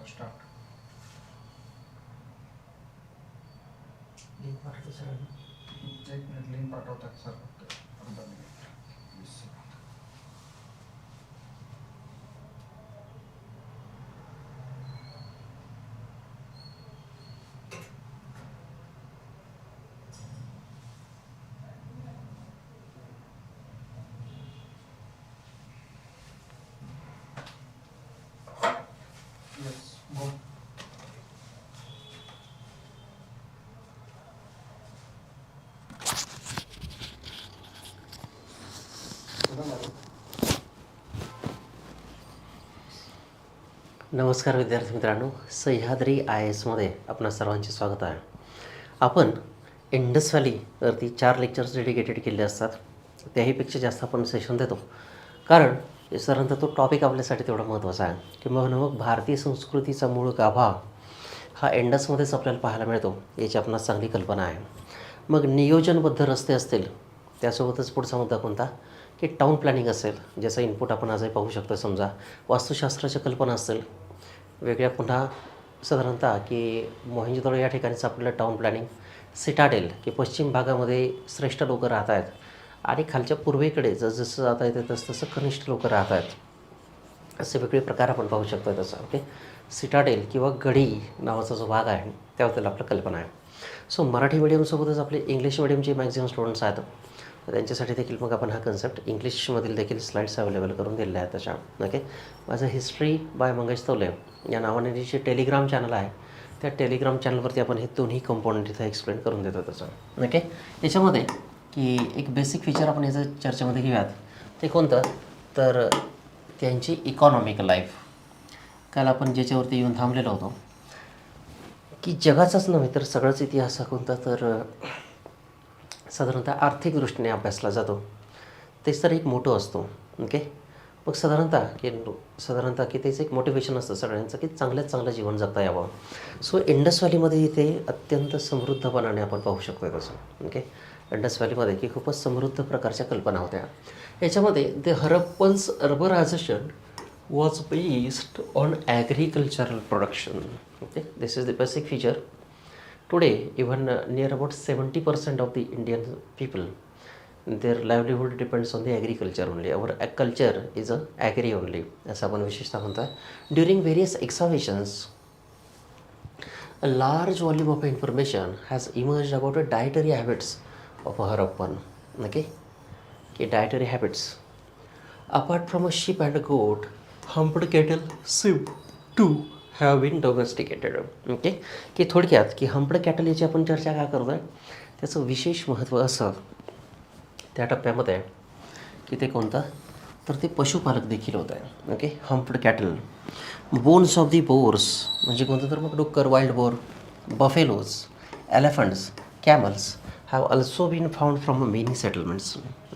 Start. Link पाठवतो सरांना. एक मिनिट लिंक पाठवतात सर फक्त अर्धा मिनिट 20 सेकंद. Yes go. नमस्कार विद्यार्थी मित्रांनो, सह्याद्री आय एसमध्ये आपणा सर्वांचे स्वागत आहे. आपण इंडस व्हॅलीवरती 4 लेक्चर्स डेडिकेटेड केले असतात. त्याहीपेक्षा जास्त आपण सेशन देतो, कारण साधारणतः तो टॉपिक आपल्यासाठी तेवढा महत्त्वाचा आहे. किंवा मग भारतीय संस्कृतीचा मूळ गाभा हा इंडसमध्येच आपल्याला पाहायला मिळतो, याची आपणास चांगली कल्पना आहे. मग नियोजनबद्ध रस्ते असतील, त्यासोबतच पुढचा मुद्दा कोणता की टाऊन प्लॅनिंग असेल, ज्याचा इनपुट आपण आजही पाहू शकतो. समजा वास्तुशास्त्राच्या कल्पना असतील वेगळ्या, पुन्हा साधारणतः की मोहेंजोदडो या ठिकाणीच आपल्याला टाऊन प्लॅनिंग, सिटाडेल की पश्चिम भागामध्ये श्रेष्ठ लोक राहत आहेत आणि खालच्या पूर्वेकडे जसं जाता येतं तसं कनिष्ठ लोक राहत आहेत, असे वेगळे प्रकार आपण पाहू शकतो. तसं ओके, सिटाडेल किंवा गडी नावाचा जो भाग आहे त्याबद्दल आपलं कल्पना आहे. सो मराठी मीडियमसोबतच आपले इंग्लिश मिडियमचे मॅक्झिमम स्टुडंट्स आहेत, तर त्यांच्यासाठी देखील मग आपण हा कन्सेप्ट इंग्लिशमधील देखील स्लाईड्स अवेलेबल करून दिलेले आहेत त्याच्या. ओके, माझं हिस्ट्री बाय मंगेश तवले या नावाने जे टेलिग्राम चॅनल आहे, त्या टेलिग्राम चॅनलवरती आपण हे दोन्ही कंपोनंट इथं एक्सप्लेन करून देतो त्याचं. ओके, याच्यामध्ये की एक बेसिक फीचर आपण याचं चर्चेमध्ये घेऊयात, ते कोणतं तर त्यांची इकॉनॉमिक लाईफ. काल आपण ज्याच्यावरती येऊन थांबलेलो होतो की जगाचाच नव्हे तर सगळाच इतिहास हा कोणता तर साधारणतः आर्थिक दृष्टीने अभ्यासला जातो. तेच तर एक मोठं असतो. ओके, मग साधारणतः की त्याचं एक मोटिवेशन असतं सगळ्यांचं की चांगल्यात चांगलं जीवन जगता यावं. सो इंडस व्हॅलीमध्ये इथे अत्यंत समृद्धपणाने आपण पाहू शकतो तसं. ओके, इंडस व्हॅलीमध्ये की खूपच समृद्ध प्रकारच्या कल्पना होत्या. याच्यामध्ये the Harappans urbanisation was based on agricultural production. Okay, this is the basic feature. Today, even near about 70% of the Indian people, their livelihood depends on the agriculture only. Our culture is a agri only, असं आपण विशेषतः म्हणतो. During various excavations, a large volume of information has emerged about the dietary habits of a Harappan. Okay, dietary habits. Apart from a sheep and a goat, humped cattle seem to have been domesticated. Okay, की थोडक्यात की humped cattle याची आपण चर्चा का करतो आहे, त्याचं विशेष महत्त्व असं त्या टप्प्यामध्ये आहे की ते कोणतं तर ते पशुपालक देखील होत आहे. Okay, humped cattle. Bones of the boars म्हणजे कोणतं तर मग डुक्कर, wild boar, buffaloes, elephants, camels have also been found from many settlements.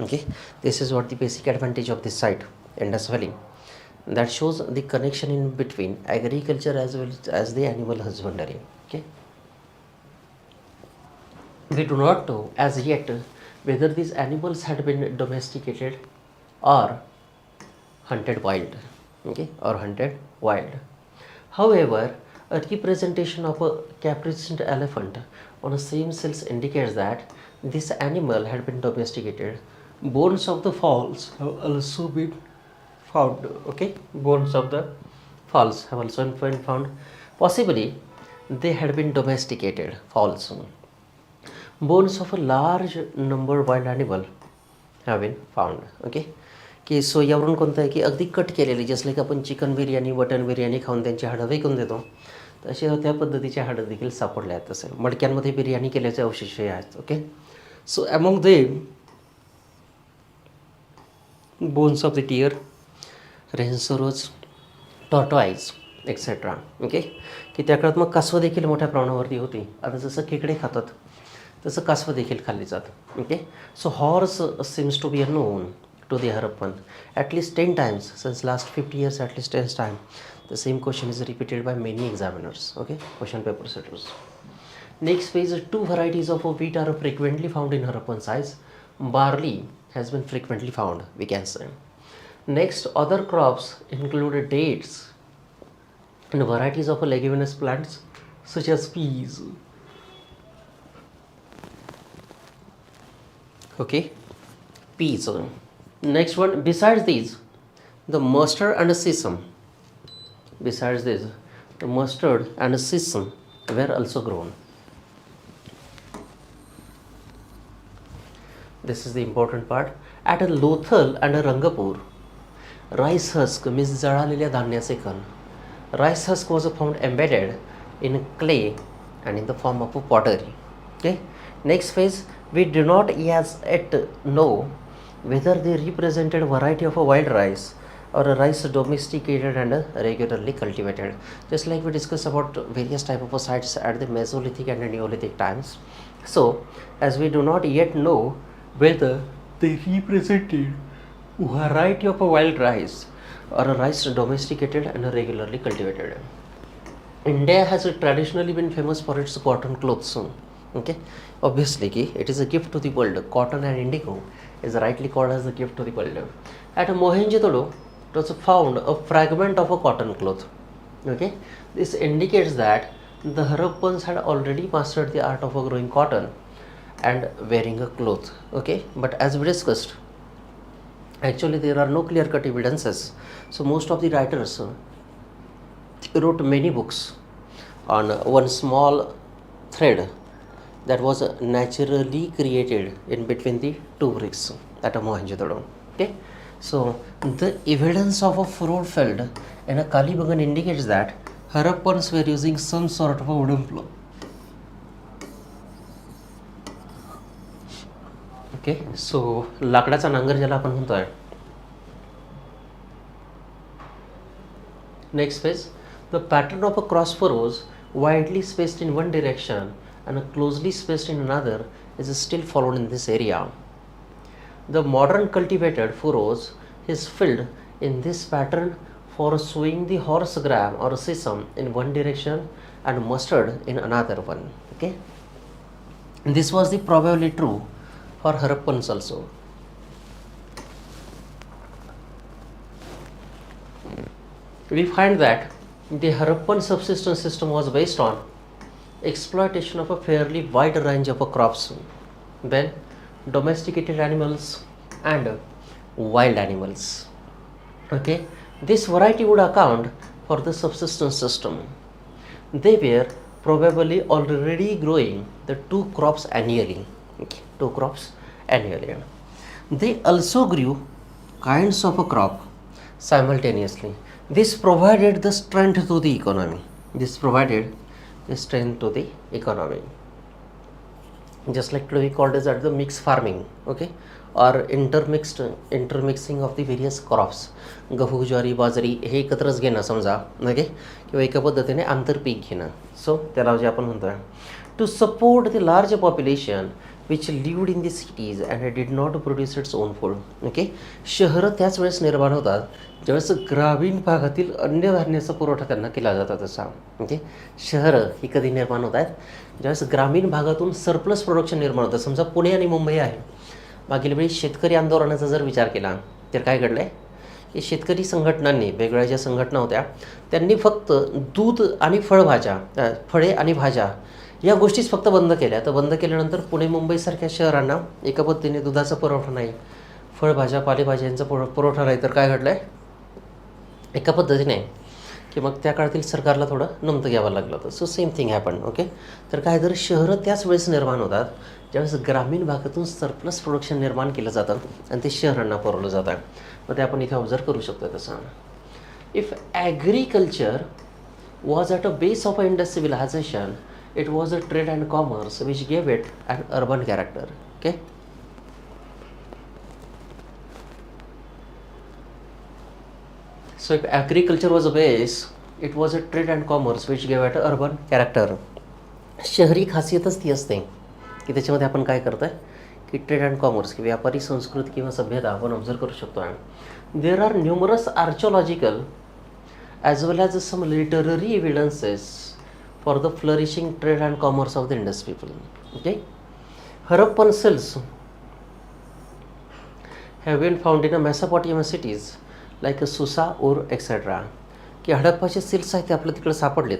Okay, this is what the basic advantage of this site, Indus Valley, that shows the connection in between agriculture as well as the animal husbandry. Okay, we do not know as yet whether these animals had been domesticated or hunted wild. Okay, or hunted wild. However, a representation of a caparisoned elephant on the same cells indicates that this animal had been domesticated. Bones of the fowls have also been found. Okay, bones of the fowls have also been found. Possibly, they had been domesticated. Fowls. Bones of a large number of wild animal have been found. Okay, की so यावरून कोणतं आहे की अगदी cut केलेली, जसं की आपण चिकन बिर्याणी, मटन बिर्याणी खाऊन त्यांची हाडं विकून देतो, तसे त्या पद्धतीचे हाडं देखील सापडले आहेत. तसे मडक्यांमध्ये बिर्याणी केल्याचे अवशेषही आहेत. Okay, so among them bones of the deer, rhinoceros, tortoise etcetera. Okay, की त्या काळात मग कासवं देखील मोठ्या प्रमाणावरती होती. आता जसं खेकडे खातात तसं कासवं देखील खाल्ली जातात. Okay, so horse seems to be a known to the Harappan at least 10 times since last 50 years, at least 10 times. The same question is repeated by many examiners. Okay, question paper setters. Next phase, 2 varieties of wheat are frequently found in Harappan sites. Barley has been frequently found, we can say. Next, other crops include dates, and varieties of leguminous plants such as peas. Okay, peas. Next one, besides these, the mustard and sesame. Besides this, the mustard and sesame were also grown. This is the important part. At Lothal and Rangapur, rice husk means जळालेल्या धान्याचे कण. Rice husk was found embedded in clay and in the form of a pottery. Okay. Next phase, we do not yet know whether they represented a variety of a wild rice or a rice domesticated and regularly cultivated. Just like we discussed about various type of sites at the Mesolithic and Neolithic times. So, as we do not yet know whether they represented a variety of a wild rice or a rice domesticated and regularly cultivated. India has traditionally been famous for its cotton clothes. Okay, obviously it is a gift to the world. Cotton and indigo is rightly called as a gift to the world. At Mohenjo-daro, it was found a fragment of a cotton cloth. Okay, this indicates that the Harappans had already mastered the art of growing cotton and wearing a cloth. Okay, but as we discussed, actually there are no clear-cut evidences. So most of the writers wrote many books on one small thread that was naturally created in between the two bricks at Mohenjo-daro. Okay, so the evidence of a furrowed field in a Kalibangan indicates that Harappans were using some sort of a wooden plow. Okay, so लाकडाचा नांगर ज्याला आपण म्हणतोय. Next phase, the pattern of a cross furrows widely spaced in one direction and closely spaced in another is still followed in this area. The modern cultivated furrows is filled in this pattern for sowing the horse gram or sesame in one direction and mustard in another one. Okay, this was the probably true for Harappans also. We find that the Harappan subsistence system was based on exploitation of a fairly wide range of crops, then domesticated animals and wild animals. Okay, this variety would account for the subsistence system. They were probably already growing the two crops annually. Okay, two crops annually. They also grew kinds of a crop simultaneously. This provided the strength to the economy. This provided the strength to the economy. Just like we called as at the mixed farming, okay, or intermixing of the various crops. गहू, ज्वारी, बाजरी हे एकत्रच घेणं समजा, okay, किंवा एका पद्धतीने आंतरपीक घेणं. सो त्याला जे आपण म्हणतोय, to support the large population which lived in the cities and did not produce its own food. Okay, शहरं त्याच वेळेस निर्माण होतात ज्यावेळेस ग्रामीण भागातील अन्य धान्याचा पुरवठा त्यांना केला जातो तसा. ओके, शहरं ही कधी निर्माण होत आहेत ज्यावेळेस ग्रामीण भागातून सरप्लस प्रोडक्शन निर्माण होतं. समजा पुणे आणि मुंबई आहे. मागील वेळी शेतकरी आंदोलनाचा जर विचार केला तर काय घडलं आहे की शेतकरी संघटनांनी, वेगवेगळ्या ज्या संघटना होत्या त्यांनी फक्त दूध आणि फळे आणि भाज्या या गोष्टीच फक्त बंद केल्या. तर बंद केल्यानंतर पुणे मुंबईसारख्या शहरांना एका पद्धतीने दुधाचा पुरवठा नाही, फळभाज्या पालेभाज्यांचा पुरवठा नाही, तर काय घडलं आहे एका पद्धतीने की मग त्या काळातील सरकारला थोडं नमतं घ्यावं लागलं होतं. So same thing happen. Okay, तर काय तर शहरं त्याच वेळेस निर्माण होतात ज्यावेळेस ग्रामीण भागातून सरप्लस प्रोडक्शन निर्माण केलं जातं आणि ते शहरांना पुरवलं जातं. मग ते आपण इथे ऑब्झर्व करू शकतो तसं. If agriculture was at a base of a Indus civilisation, it was a trade and commerce which gave it an urban character. Okay, so if agriculture was a base, it was a trade and commerce which gave it an urban character. शहरी खासियतच ती असते की त्याच्यामध्ये आपण काय करतोय की trade and commerce की व्यापारी संस्कृती किंवा सभ्यता आपण ऑब्झर्व करू शकतो. There are numerous archaeological as well as some literary evidences for the flourishing trade and commerce of the Indus people. Okay, Harappan cells have been found in a Mesopotamian cities like Susa, Ur, etc. की हडप्पाचे सिल्स आहेत ते आपल्या तिकडे सापडलेत.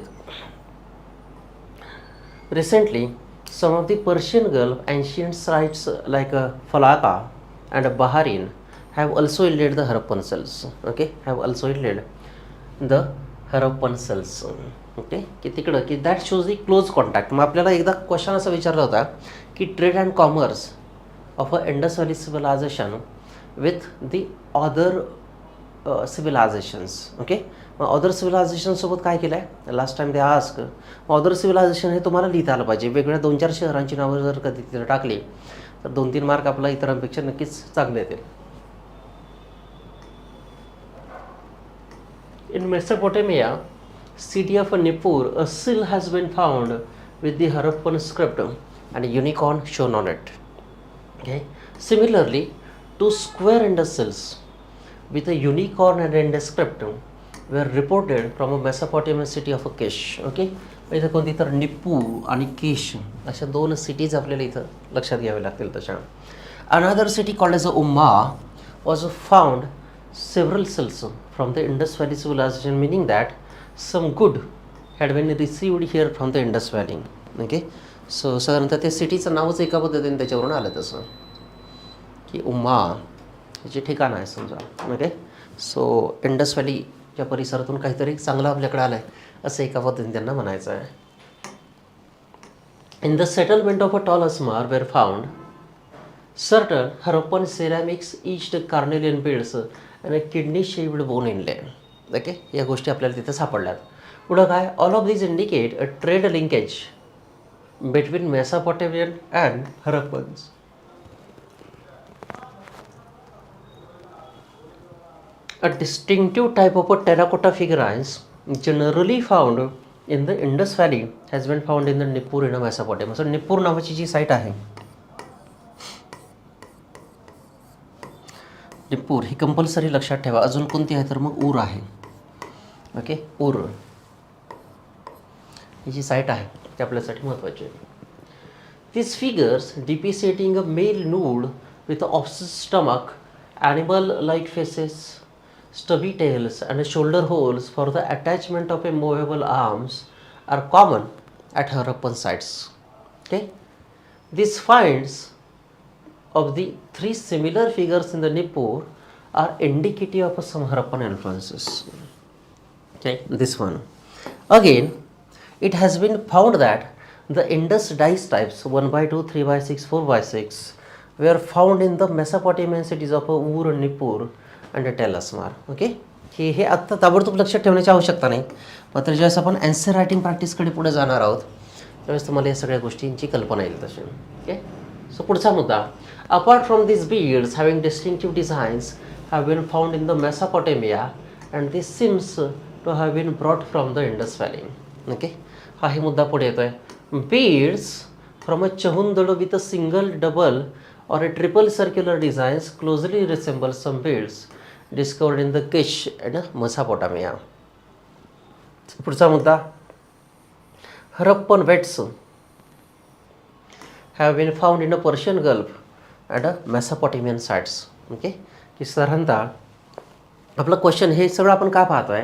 Recently some of the Persian Gulf ancient sites like Failaka and Bahrain have also yielded the Harappan seals. Okay, have also yielded the Harappan seals. Okay, की तिकडं की that shows the close contact. मग आपल्याला एकदा क्वेश्चन असा विचारला होता की trade and commerce of a Indus valley civilization with the other civilizations. Okay, मग अदर सिव्हिलायझेशनसोबत काय केलं आहे लास्ट टाइम ते आस्क. अदर सिव्हिलायझेशन हे तुम्हाला लिहिता आलं पाहिजे. वेगवेगळ्या 2-4 शहरांची नावं जर कधी तिथे टाकली तर 2-3 मार्क आपला इतरांपेक्षा नक्कीच चांगले येतील. In Mesopotamia, city of Nippur, a seal has been found with the Harappan script and a unicorn shown on it. Okay. Similarly, 2 square Indus seals with a unicorn and Indus script were reported from a Mesopotamian city of Kish. Okay. इथं कोणती तर निप्पू आणि किश अशा 2 cities आपल्याला इथं लक्षात घ्यावे लागतील. तशा another city called as Umma was found several cells from the Indus Valley civilization, meaning that some good had been received here from the Indus Valley. Okay, so साधारणतः त्या सिटीचं नावच एका पद्धतीने त्याच्यावरून आलं तसं की उम्मा याचे ठिकाण आहे समजा. ओके, सो इंडस व्हॅलीच्या परिसरातून काहीतरी चांगलं आपल्याकडे आलं आहे असं एका पद्धतीने त्यांना म्हणायचं आहे. In the settlement of a Tell Asmar were found certain Harappan ceramics etched carnelian beads and a kidney shaped bone inlay. Okay, या गोष्टी आपल्याला तिथे सापडल्यात. पुढं काय, all of these indicate a trade linkage between Mesopotamian and Harappans. A distinctive type of a terracotta figurines generally found in the Indus Valley has been found in the Nippur in Mesopotamia. So निप्पूर नावाची जी site आहे, निप्पूर ही compulsory लक्षात ठेवा. अजून कोणती आहे तर मग ऊर आहे. ओके, ऊर ही जी साईट आहे ती आपल्यासाठी महत्त्वाची आहे. This figures depicting a male nude with obese stomach, animal like faces, stubby tails and shoulder holes for the attachment of a movable arms are common at Harappan sites. Okay, this finds of the 3 similar figures in the Nippur are indicative of some Harappan influences. Okay, this one. Again, it has been found that the Indus dice types 1/2, 3/6, 4/6 were found in the Mesopotamian cities of Ur, Nippur and Tellesmar. Okay, हे आत्ता ताबडतोब लक्षात ठेवण्याची आवश्यकता नाही. मात्र ज्यावेळेस आपण ॲन्सर रायटिंग प्रॅक्टिसकडे पुढे जाणार आहोत त्यावेळेस तुम्हाला या सगळ्या गोष्टींची कल्पना येईल तशी. ओके, सो पुढचा मुद्दा, apart from these beads having distinctive designs have been found in the Mesopotamia and this seems to have been brought from the Indus Valley. Okay, हा ही मुद्दा पुढे येतोय. Beads from a chahundad with a single, double or a triple circular designs closely resemble some beads discovered in the Kish and Mesopotamia. पुढचा मुद्दा, Harappan vets have been found in a Persian Gulf and a Mesopotamian sites. Okay, की साधारणतः आपला question हे सगळं आपण का पाहतो आहे,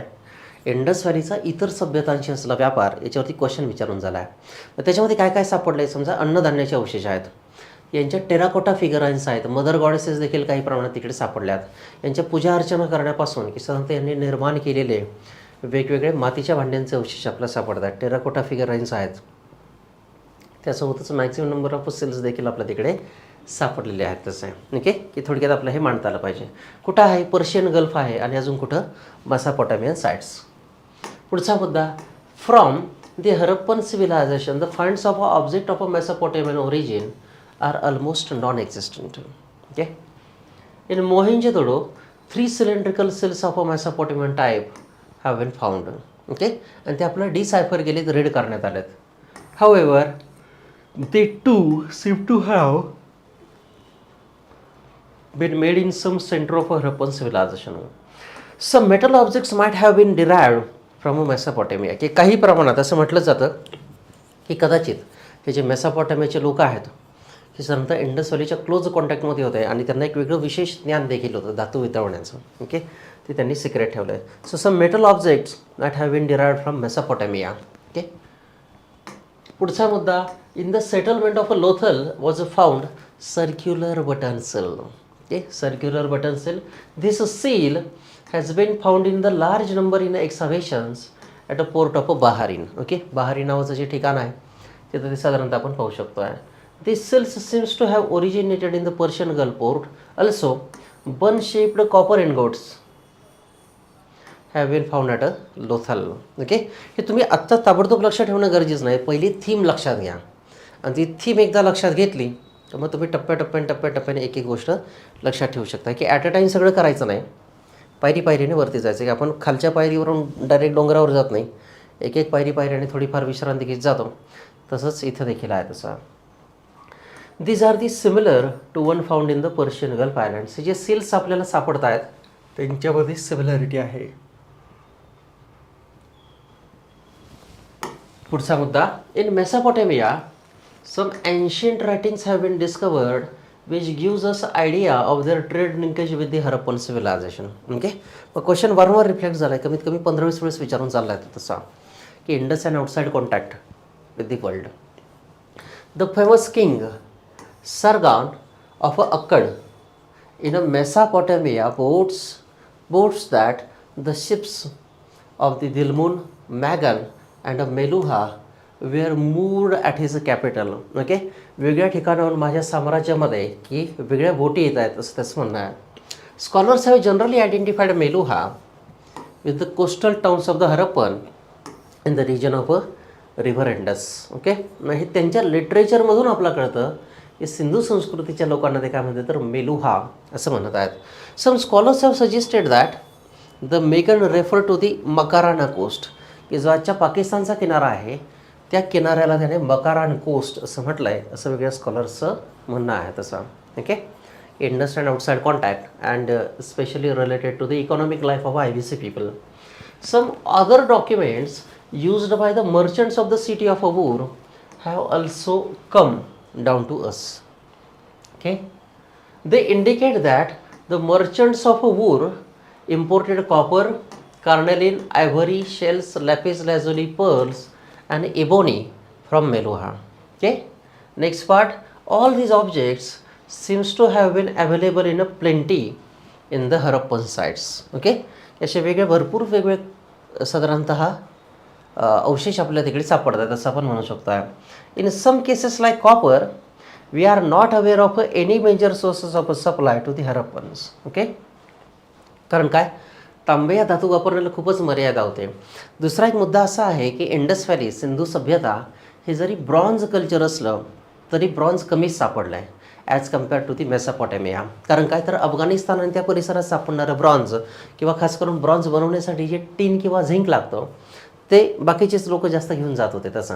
इंडस व्हॅलीचा इतर सभ्यतांशी असलेला व्यापार याच्यावरती क्वेश्चन विचारून झाला आहे. तर त्याच्यामध्ये काय काय सापडलं आहे, समजा अन्नधान्याचे अवशेष आहेत, यांच्या टेराकोटा फिगराईन्स आहेत, मदर गॉडेसेस देखील काही प्रमाणात तिकडे सापडल्यात. यांच्या पूजा अर्चना करण्यापासून की साधारणतः यांनी निर्माण केलेले वेगवेगळे मातीच्या भांड्यांचे अवशेष आपल्याला सापडतात. टेराकोटा फिगराईन्स आहेत, त्यासोबतच मॅक्सिमम नंबर ऑफ सेल्स देखील आपल्या तिकडे सापडलेले आहेत. तसं आहे. ओके, की थोडक्यात आपलं हे मांडता आलं पाहिजे. कुठं आहे, पर्शियन गल्फ आहे आणि अजून कुठं मेसोपोटामियन साइट्स. पुढचा मुद्दा, from the Harappan civilisation the finds of a object of a Mesopotamian origin are almost non existent. Okay, in Mohenjodaro 3 cylindrical seals of a Mesopotamian type have been found. Okay, आणि ते आपल्याला डिसायफर केलेत, रीड करण्यात आलेत. हाऊएव्हर they too seem to have been made in some center of a Harappan civilization. Some metal objects might have been derived from a Mesopotamia. की काही प्रमाणात असं म्हटलं जातं की कदाचित हे जे मेसोपोटामियाचे लोक आहेत हे साधारणतः इंडस व्हॅलीच्या क्लोज कॉन्टॅक्टमध्ये होते आणि त्यांना एक वेगळं विशेष ज्ञान देखील होतं धातू वितळवण्याचं. ओके, ते त्यांनी सिक्रेट ठेवलं आहे. So some metal objects that have been derived from Mesopotamia. Okay. पुढचा मुद्दा, in the settlement of a Lothal was found circular button seal. Okay, circular button seal. This seal has been found in the large number in excavations at a port of a Bahrain. Okay, Bahrain नावाचं जे ठिकाण आहे तिथं ते साधारणतः आपण पाहू शकतो आहे. This seals seems to have originated in the Persian Gulf port. Also bun shaped copper ingots have been found at a Lothal. Okay, हे तुम्ही आत्ता ताबडतोब लक्षात ठेवणं गरजेचं नाही. पहिली थीम लक्षात घ्या आणि ती थीम एकदा लक्षात घेतली तर मग तुम्ही टप्प्याटप्प्याने एक एक गोष्ट लक्षात ठेवू शकता की ॲट अ टाईम सगळं करायचं नाही, पायरीने वरती जायचं. की आपण खालच्या पायरीवरून डायरेक्ट डोंगरावर जात नाही, एक एक पायरीने थोडीफार विश्रांती घेत जातो. तसंच इथं देखील आहे तसं. These are the similar to one found in the Persian Gulf islands. जे सील्स आपल्याला सापडत आहेत त्यांच्यामध्ये सिमिलॅरिटी आहे. पुढचा मुद्दा, in Mesopotamia some ancient writings have been discovered which gives us idea of their trade linkage with the Harappan civilisation. Okay, मग question वारंवार रिफ्लेक्ट झाला आहे, कमीत कमी 15-20 वेळेस विचारून चालला आहे तसा, की Indus and outside contact with the world. The famous king Sargon of Akkad in a Mesopotamia boasts that the ships of the Dilmun, Magan and Meluha were moved at his capital. Okay, वेगळ्या ठिकाणाहून माझ्या साम्राज्यामध्ये की वेगळ्या बोटी येत आहेत असं त्याचं म्हणणं आहे. Scholars have generally identified Meluha with the coastal towns of the Harappan in the region of river Indus. Okay, हे त्यांच्या लिटरेचरमधून आपल्याला कळतं की सिंधू संस्कृतीच्या लोकांना ते काय म्हणतात तर मेलुहा असं म्हणत आहेत. Some scholars have suggested that the Magan refer to the Makran coast, की जो आजच्या पाकिस्तानचा किनारा आहे त्या किनाऱ्याला त्याने मकारान कोस्ट असं म्हटलं आहे, असं वेगळ्या स्कॉलर्सचं म्हणणं आहे तसं. Okay, Indus and outside contact and specially related to the economic life of IBC people. Some other documents used by the merchants of the city of Abur have also come down to us. Okay, they indicate that the merchants of Abur imported copper, carnelian, ivory, shells, lapis lazuli, pearls and ebony from Meluha. Okay, next part, all these objects seems to have been available in a plenty in the Harappan sites. Okay, असे वेगळे भरपूर वेगळे साधारणतः अवशेष आपल्याला तिकडे सापडतात असं आपण म्हणू शकतो. In some cases like copper we are not aware of any major sources of supply to the Harappans. Okay, कारण काय, तांबे या धातू वापरण्याला खूपच मर्यादा होते. दुसरा एक मुद्दा असा आहे की इंडस व्हॅली सिंधू सभ्यता हे जरी ब्रॉन्झ कल्चर असलं तरी ब्रॉन्झ कमीच सापडलं आहे as compared to the Mesopotamia. कारण काय तर अफगाणिस्तान आणि त्या परिसरात सापडणारं ब्रॉन्झ किंवा खास करून ब्रॉन्झ बनवण्यासाठी जे टीन किंवा झिंक लागतं ते बाकीचेच लोक जास्त घेऊन जात होते तसं.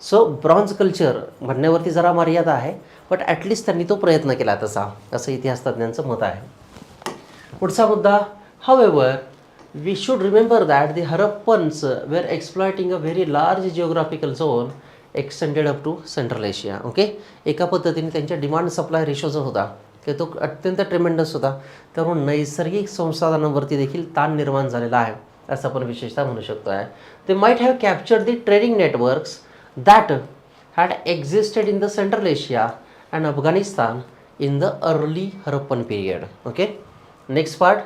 सो ब्रॉन्झ कल्चर म्हणण्यावरती जरा मर्यादा आहे, बट ॲटलिस्ट त्यांनी तो प्रयत्न केला तसा, असं इतिहासतज्ञांचं मत आहे. पुढचा मुद्दा, however we should remember that the Harappans were exploiting a very large geographical zone extended up to Central Asia. Okay, एका पद्धतीने त्यांच्या डिमांड सप्लाय रेशो जो होता की तो अत्यंत ट्रेमेंडस होता, त्यामुळे नैसर्गिक संसाधनांवरती देखील ताण निर्माण झालेला आहे असं आपण विशेषतः म्हणू शकतो आहे. ते might have captured the trading networks that had existed in the central Asia and Afghanistan in the early Harappan period. Okay, next part,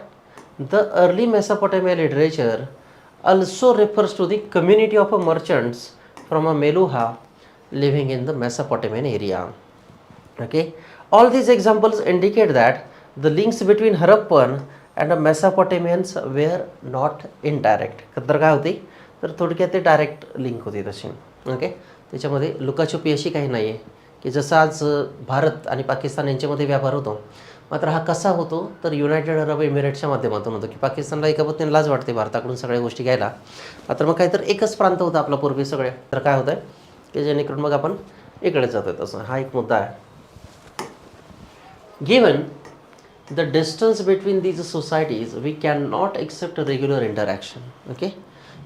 the early Mesopotamia literature also refers to the community of merchants from a Meluha living in the Mesopotamian area. Okay, all these examples indicate that the links between Harappan and the Mesopotamians were not indirect. तर काय होती तर थोडक्यात ते direct link होती तशी. Okay, त्याच्यामध्ये लुकाछुपी अशी काही नाही आहे की जसं आज भारत आणि पाकिस्तान यांच्यामध्ये व्यापार होतो, मात्र हा कसा होतो तर युनायटेड अरब एमिरेट्सच्या माध्यमातून होतो. की पाकिस्तानला एका पद्धतीने लाज वाटते भारताकडून सगळ्या गोष्टी घ्यायला, मात्र मग काय तर एकच प्रांत होता आपला पूर्वी सगळे, तर काय होतं की जेणेकरून मग आपण इकडे जातो तसं. हा एक मुद्दा आहे. Given the distance between these societies we cannot accept regular interaction. Okay,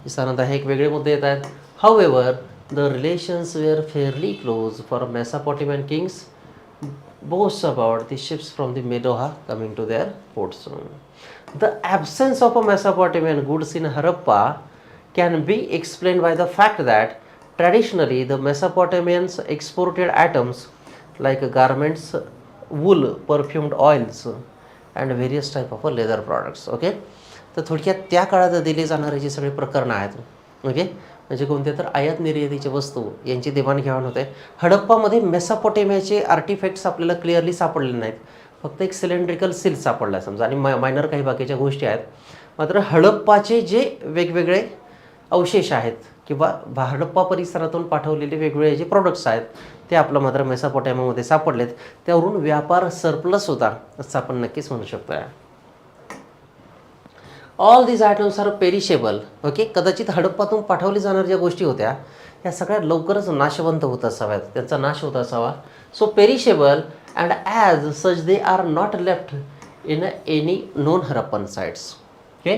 साधारणतः हे एक वेगळे मुद्दे येत आहेत. However, the relations were fairly close for Mesopotamian kings boasts about the ships from the Medoha coming to their ports. The absence of a Mesopotamian goods in Harappa can be explained by the fact that traditionally the Mesopotamians exported items like garments, wool, perfumed oils and various type of leather products. Okay, तर थोडक्यात त्या काळात दिले जाणारे जे सगळे प्रकरणं आहेत, ओके, म्हणजे कोणत्या तर आयात निर्यातीचे वस्तू यांची देवाणघेवाण होते. हडप्पामध्ये मेसोपोटेमियाचे आर्टिफॅक्ट्स आपल्याला क्लिअरली सापडले नाहीत, फक्त एक सिलेंड्रिकल सील सापडला आहे समजा, आणि मायनर काही बाकीच्या गोष्टी आहेत. मात्र हडप्पाचे जे वेगवेगळे अवशेष आहेत किंवा हडप्पा परिसरातून पाठवलेले वेगवेगळे जे प्रोडक्ट्स आहेत ते आपलं मात्र मेसोपोटेमियामध्ये सापडलेत. त्यावरून व्यापार सरप्लस होता असं आपण नक्कीच म्हणू शकतो. All these items are perishable. Okay, कदाचित हडप्पातून पाठवल्या जाणाऱ्या ज्या गोष्टी होत्या ह्या सगळ्या लवकरच नाशवंत होत असाव्यात, त्यांचा नाश होत असावा. So perishable and as such they are not left in any known Harappan sites. Okay,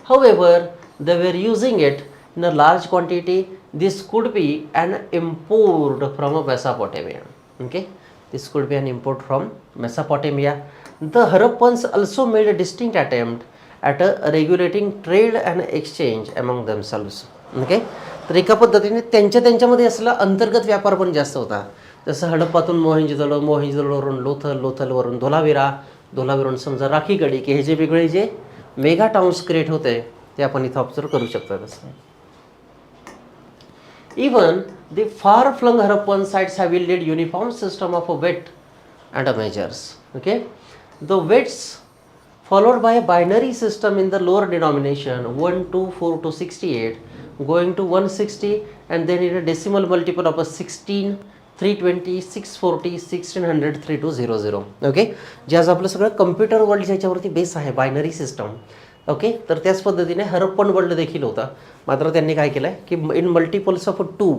however they were using it in a large quantity. This could be an import from Mesopotamia. Okay, this could be an import from Mesopotamia. The Harappans also made a distinct attempt at regulating trade and exchange among themselves. Okay, तर एका पद्धतीने त्यांच्यामध्ये असला अंतर्गत व्यापार पण जास्त होता. जसं हडप्पातून मोहेंजोदडो, मोहेंजोदडोवरून लोथल, लोथलवरून धोलावीरा, धोलावीरून समजा राखीगडी, की हे जे वेगळे जे मेगा टाउन्स क्रिएट होते ते आपण इथं ऑब्झर्व करू शकतो. तसं even the far-flung Harappan sites have yielded uniform system of weight and measures. Okay, the weights followed by a binary system in the lower denomination 1, 2, 4 to 68, going to 160, and then in a decimal multiple of a 16, 320, 640, 1600, 3200. Okay, जे आज आपलं सगळं computer world ज्याच्यावरती base आहे, binary system. Okay, तर त्याच पद्धतीने Harappan world देखील होता. मात्र त्यांनी काय केलं आहे की इन मल्टिपल्स ऑफ 2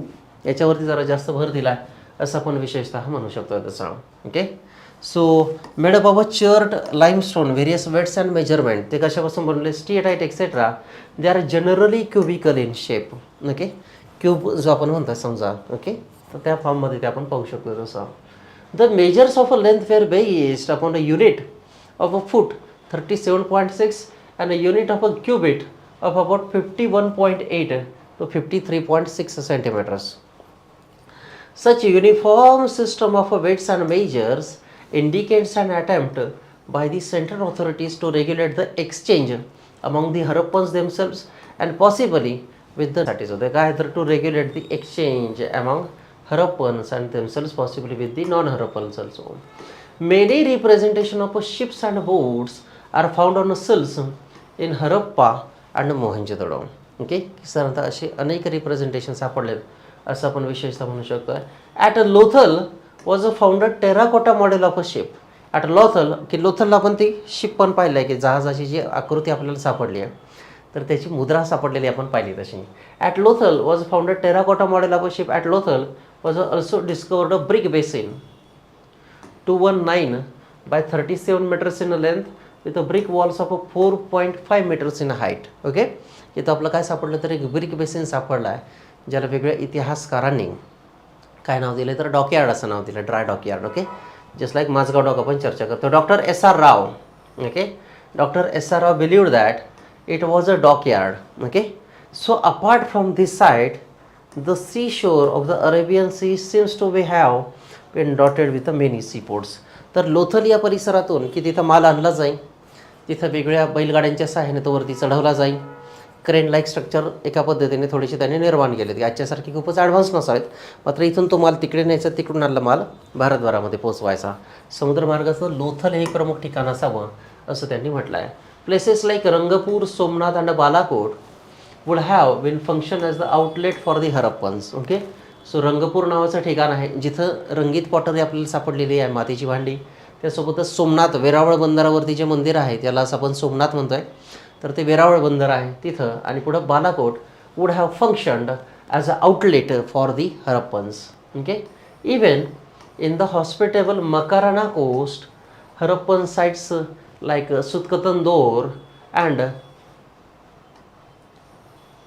याच्यावरती जरा जास्त भर दिला आहे असं आपण विशेषतः म्हणू शकतो तसं. Okay, so made up of a chert limestone, various weights and measurement. ते कशापासून बनले, steatite etcetera. They are generally cubical in shape. Okay, cube जो आपण म्हणतो समजा. ओके, तर त्या फॉर्ममध्ये ते आपण पाहू शकतो तसं. The measures of a length were based upon a unit of a foot 37.6 and a unit of a cubit of about 51.8 to 53.6 centimeters. Such uniform system of weights and measures indicates an attempt by the central authorities to regulate the exchange among the Harappans themselves and possibly with the that is to regulate the exchange among Harappans and themselves, possibly with the non-Harappans also. Many representation of ships and boats are found on sills in Harappa and Mohenjo-daro. Okay, साधारणतः असे अनेक representation सापडले असं आपण विशेषतः म्हणू शकतो. At Lothal was a found terracotta model of a ship. At Lothal, की लोथलला आपण ती शिप पण पाहिलं आहे की जहाजाची जी आकृती आपल्याला सापडली आहे तर त्याची मुद्रा सापडलेली आपण पाहिली तशी. At Lothal was found a terracotta model of a ship. At Lothal was also discovered a brick basin 219 by 37 meters in length with a brick walls of 4.5 meters in height. Okay, इथं आपलं काय सापडलं तर एक ब्रिक बेसिन सापडला आहे ज्याला वेगळ्या इतिहासकारांनी काय नाव दिलं तर डॉकयार्ड असं नाव दिलं, dry dockyard. Okay, just like Mazagaon dock आपण चर्चा करतो. Doctor S R Rao, okay, doctor S R Rao believed that it was a dockyard. Okay, so apart from this site the sea shore of the Arabian sea seems to be have been dotted with many sea ports. तर लोथल या परिसरातून की तिथं माल आणला जाईल, तिथं वेगळ्या बैलगाड्यांच्या सहाय्याने तो वरती चढवला जाईल. क्रेन लाईक स्ट्रक्चर एका पद्धतीने थोडेसे त्यांनी निर्माण केले, की आजच्यासारखी खूपच ॲडव्हान्स नसावेत. मात्र इथून तो माल तिकडे न्यायचा, तिकडून आणला माल भारतभरामध्ये पोचवायचा. समुद्रमार्गाचं लोथल हे एक प्रमुख ठिकाण असावं असं त्यांनी म्हटलं आहे. Places like Rangpur, Somnath and Balakot would have been function as the outlet for the Harappans. Okay, so Rangpur नावाचं ठिकाण आहे जिथं रंगीत पॉटरी आपल्याला सापडलेली आहे, मातीची भांडी. त्यासोबतच सोमनाथ, वेरावळ बंदरावरती जे मंदिर आहे त्याला असं आपण सोमनाथ म्हणतो आहे, तर ते वेरावळ बंदर आहे तिथं. आणि पुढं Balakot would have functioned as a outlet for the Harappans. Okay, even in the hospitable Makran coast Harappan sites like Sutkagen Dor and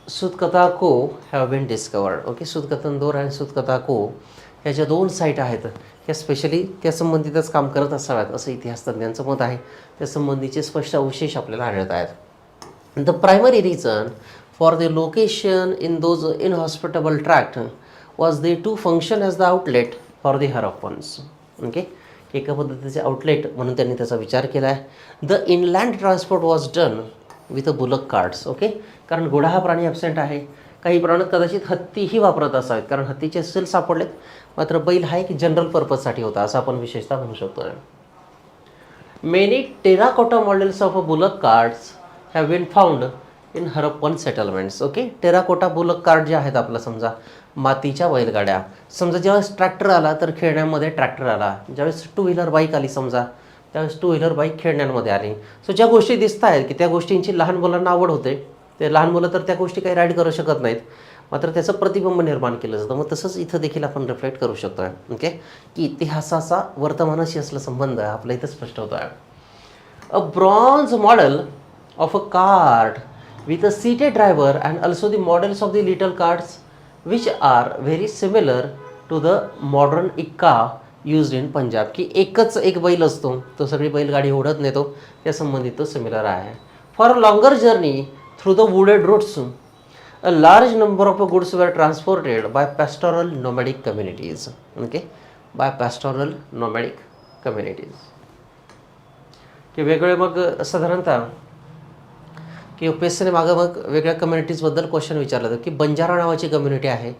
Sotka Koh have been discovered. Okay, Sutkagen Dor and Sotka Koh ह्या ज्या 2 साईट आहेत ह्या स्पेशली त्या संबंधितच काम करत असाव्यात असं इतिहासतज्ञांचं मत आहे. त्या संबंधीचे स्पष्ट अवशेष आपल्याला आढळत आहेत. The primary reason for the location in those inhospitable tract was they to function as the outlet for the Harappans. Okay, एका पद्धतीचे आउटलेट म्हणून त्यांनी त्याचा विचार केला आहे. The inland transport was done with a bullock cards. Okay, कारण घोडा हा प्राणी ॲबसेंट आहे. काही प्रमाणात कदाचित हत्तीही वापरत असावेत, कारण हत्तीचे सेल सापडलेत. मात्र बैल हा एक जनरल पर्पजसाठी होता असं आपण विशेषतः म्हणू शकतो. Many terracotta models of a bullock carts have been found in Harappan settlements. Okay, terracotta bullock cart जे आहेत आपलं समजा मातीच्या बैलगाड्या. समजा ज्यावेळेस ट्रॅक्टर आला तर खेळण्यामध्ये ट्रॅक्टर आला, ज्यावेळेस टू व्हीलर बाईक आली समजा त्यावेळेस टू व्हीलर बाईक खेळण्यांमध्ये आली. सो ज्या गोष्टी दिसत आहेत की त्या गोष्टींची लहान मुलांना आवड होते, ते लहान मुलं तर त्या गोष्टी काही राईड करू शकत नाहीत, मात्र त्याचं प्रतिबिंब निर्माण केलं जातं. मग तसंच इथं देखील आपण रिफ्लेक्ट करू शकतो आहे. ओके, की इतिहासाचा वर्तमानाशी असलेला संबंध आपल्या इथं स्पष्ट होतो आहे. A bronze model of a cart with a seated driver and also the models of the little carts which are very similar to the modern ikka used in Punjab. की एकच एक बैल असतो, तो सगळी बैलगाडी ओढत नेतो, त्या संबंधित तो सिमिलर आहे. For a longer journey through the wooded routes a large number of goods were transported by pastoral nomadic communities. Okay, by pastoral nomadic communities. की वेगवेगळे मग साधारणतः की UPSCने मागं मग वेगळ्या कम्युनिटीजबद्दल क्वेश्चन विचारलं होतं की बंजारा नावाची कम्युनिटी आहे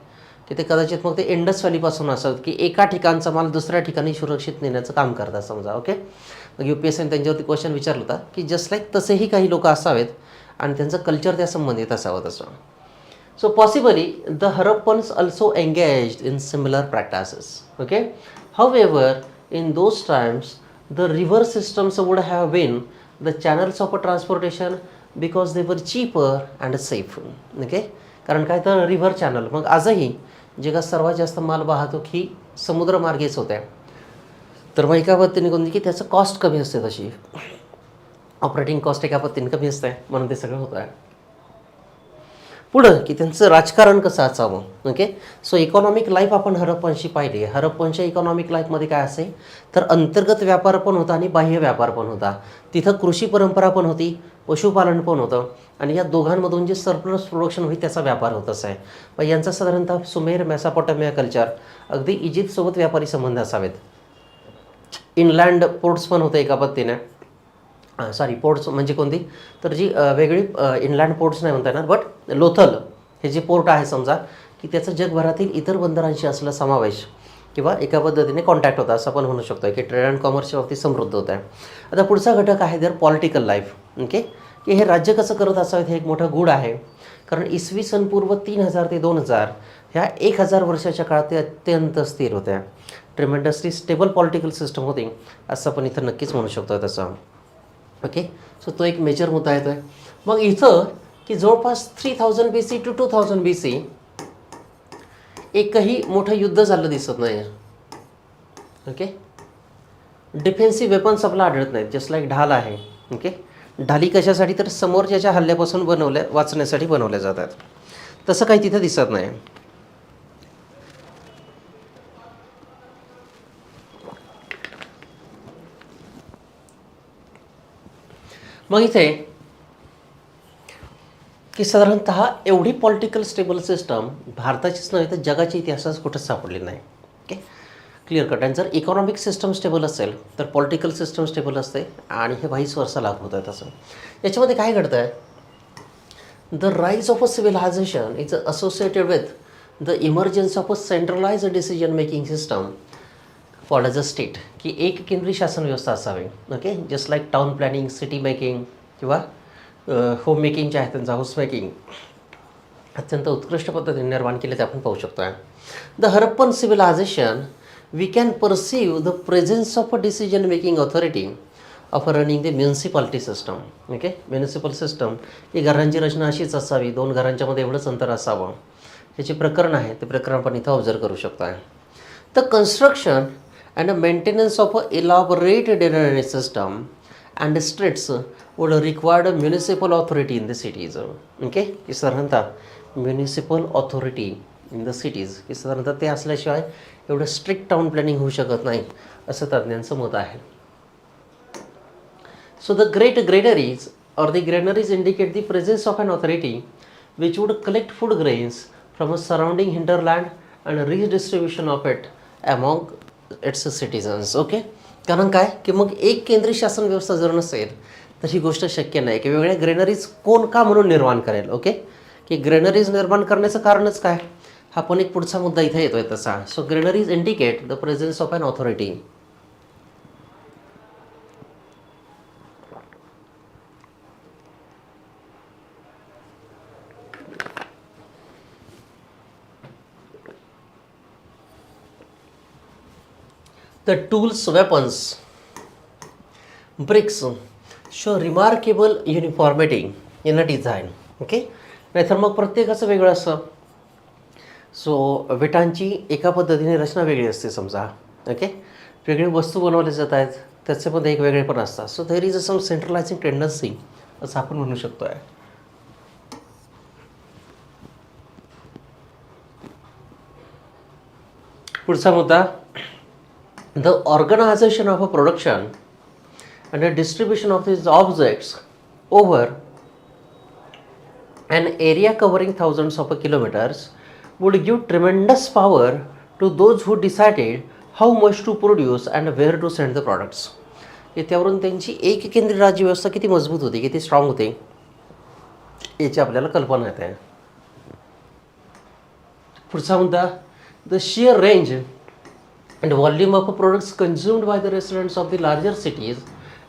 की ते कदाचित मग ते इंडस व्हॅलीपासून असत की एका ठिकाणचा माल दुसऱ्या ठिकाणी सुरक्षित नेण्याचं काम करतात समजा. ओके, मग UPSCने त्यांच्यावरती क्वेश्चन विचारलं होता की जस्ट लाईक तसेही काही लोक असावेत आणि त्यांचं कल्चर त्या संबंधित असावं तसं. So possibly the Harappans also engaged in similar practices. Okay, however in those times the river systems would have been the channels of a transportation because they were cheaper and safe. Okay, कारण काय तर river channel, मग आजही जगात सर्वात जास्त माल वाहतूक ही समुद्रमार्गेच होत्या. तर मग एका पद्धतीने कोणती की त्याचं कॉस्ट कमी असते, तशी ऑपरेटिंग कॉस्ट एका पद्धतीने कमी असते, म्हणून ते सगळं होतं आहे. पुढं की त्यांचं राजकारण कसं असावं. ओके, सो इकॉनॉमिक लाईफ आपण हरप्पनशी पाहिली. हरप्पनच्या इकॉनॉमिक लाईफमध्ये काय असे तर अंतर्गत व्यापार पण होता आणि बाह्य व्यापार पण होता. तिथं कृषी परंपरा पण होती, पशुपालन पण होतं आणि या दोघांमधून जे सरप्लस प्रोडक्शन होईल त्याचा व्यापार होत असा आहे. मग यांचा साधारणतः सुमेर मेसोपोटेमिया कल्चर अगदी इजिप्तसोबत व्यापारी संबंध असावेत. इनलँड पोर्ट्स पण होते एका पद्धतीने. सॉरी, पोर्ट्स म्हणजे कोणती तर जी वेगळी इनलँड पोर्ट्स नाही म्हणता येणार, बट लोथल हे जे पोर्ट आहे समजा की त्याचं जगभरातील इतर बंदरांशी असलेला समावेश किंवा एका पद्धतीने कॉन्टॅक्ट होता असं आपण म्हणू शकतो की ट्रेड अँड कॉमर्सच्या बाबतीत समृद्ध होत आहे. आता पुढचा घटक आहे तर पॉलिटिकल लाईफ. ओके, की हे राज्य कसं करत असावेत हे एक मोठं गूढ आहे. कारण इसवी सन पूर्व 3000 ते 2000 ह्या 1000 वर्षाच्या काळात ते अत्यंत स्थिर होत्या. ट्रिमेंडसली स्टेबल पॉलिटिकल सिस्टम होती असं आपण इथं नक्कीच म्हणू शकतो तसं. ओके, सो तो एक मेजर मुद्दा येतो आहे. मग इथं की जवळपास 3000 BC टू 2000 BC एकही मोठं युद्ध झालं दिसत नाही. ओके, डिफेन्सिव्ह वेपन्स आपल्याला आढळत नाहीत, जस्ट लाईक ढाल आहे. ओके, ढाली कशासाठी तर समोरच्याच्या हल्ल्यापासून वाचण्यासाठी बनवल्या जातात. तसं काही तिथं दिसत नाही. मग इथे की साधारणतः एवढी पॉलिटिकल स्टेबल सिस्टम भारताचीच नव्हे तर जगाच्या इतिहासात कुठंच सापडली नाही. Okay, clear cut. आणि जर इकॉनॉमिक सिस्टम स्टेबल असेल तर पॉलिटिकल सिस्टम स्टेबल असते आणि हे व्हाईस वर्सा लागू होत आहे. तसं याच्यामध्ये काय घडतं आहे, the rise of a civilisation is associated with the emergence of a centralize decision making system for as a state, की एक केंद्रीय शासन व्यवस्था असावी. Okay, just like town planning, city making किंवा होम मेकिंग जे आहे त्यांचं हाऊस मेकिंग अत्यंत उत्कृष्ट पद्धतीने निर्माण केले ते आपण पाहू शकतो आहे. The Harappan civilisation we can perceive the presence of a decision making authority of running the municipality system. Okay, municipal system ही घरांची रचना अशीच असावी, 2 घरांच्या मध्ये एवढंच अंतर असावं. हे जे प्रकरण आहे ते प्रकरण आपण इथं ऑब्झर्व करू शकतो आहे. The construction and maintenance of a elaborate drainage system and streets would require a municipal authority in the cities. Okay, की साधारणतः municipal authority in the cities, की साधारणतः ते असल्याशिवाय एवढं स्ट्रिक्ट टाउन प्लॅनिंग होऊ शकत नाही असं तज्ज्ञांचं मत आहे. So the great granaries or the granaries indicate the presence of an authority which would collect food grains from a surrounding hinterland and redistribution of it among its citizens. Okay, कारण काय की मग एक केंद्रीय शासन व्यवस्था जर नसेल तर ही गोष्ट शक्य नाही की वेगवेगळ्या ग्रेनरीज कोण का म्हणून निर्माण करेल. ओके, की ग्रेनरीज निर्माण करण्याचं कारणच काय, हा पण एक पुढचा मुद्दा इथे येतोय तसा. So granaries indicate the presence of an authority. The tools, weapons, bricks show remarkable uniformity in a design. Okay, नाहीतर मग प्रत्येकाचं वेगळं असं. सो विटांची एका पद्धतीने रचना वेगळी असते समजा. ओके, वेगळी वस्तू बनवल्या जात आहेत त्याच्यामध्ये एक वेगळे पण असतात. So there is a some centralising tendency असं आपण म्हणू शकतो आहे. पुढचा मुद्दा, the organization of a production and the distribution of these objects over an area covering thousands of kilometers would give tremendous power to those who decided how much to produce and where to send the products. त्यावरून त्यांची एक केंद्रीय राज्य व्यवस्था किती मजबूत होती, किती स्ट्रॉंग होते याची आपल्याला कल्पना येते. पुढचा मुद्दा, the sheer range and volume of products consumed by the residents of the larger cities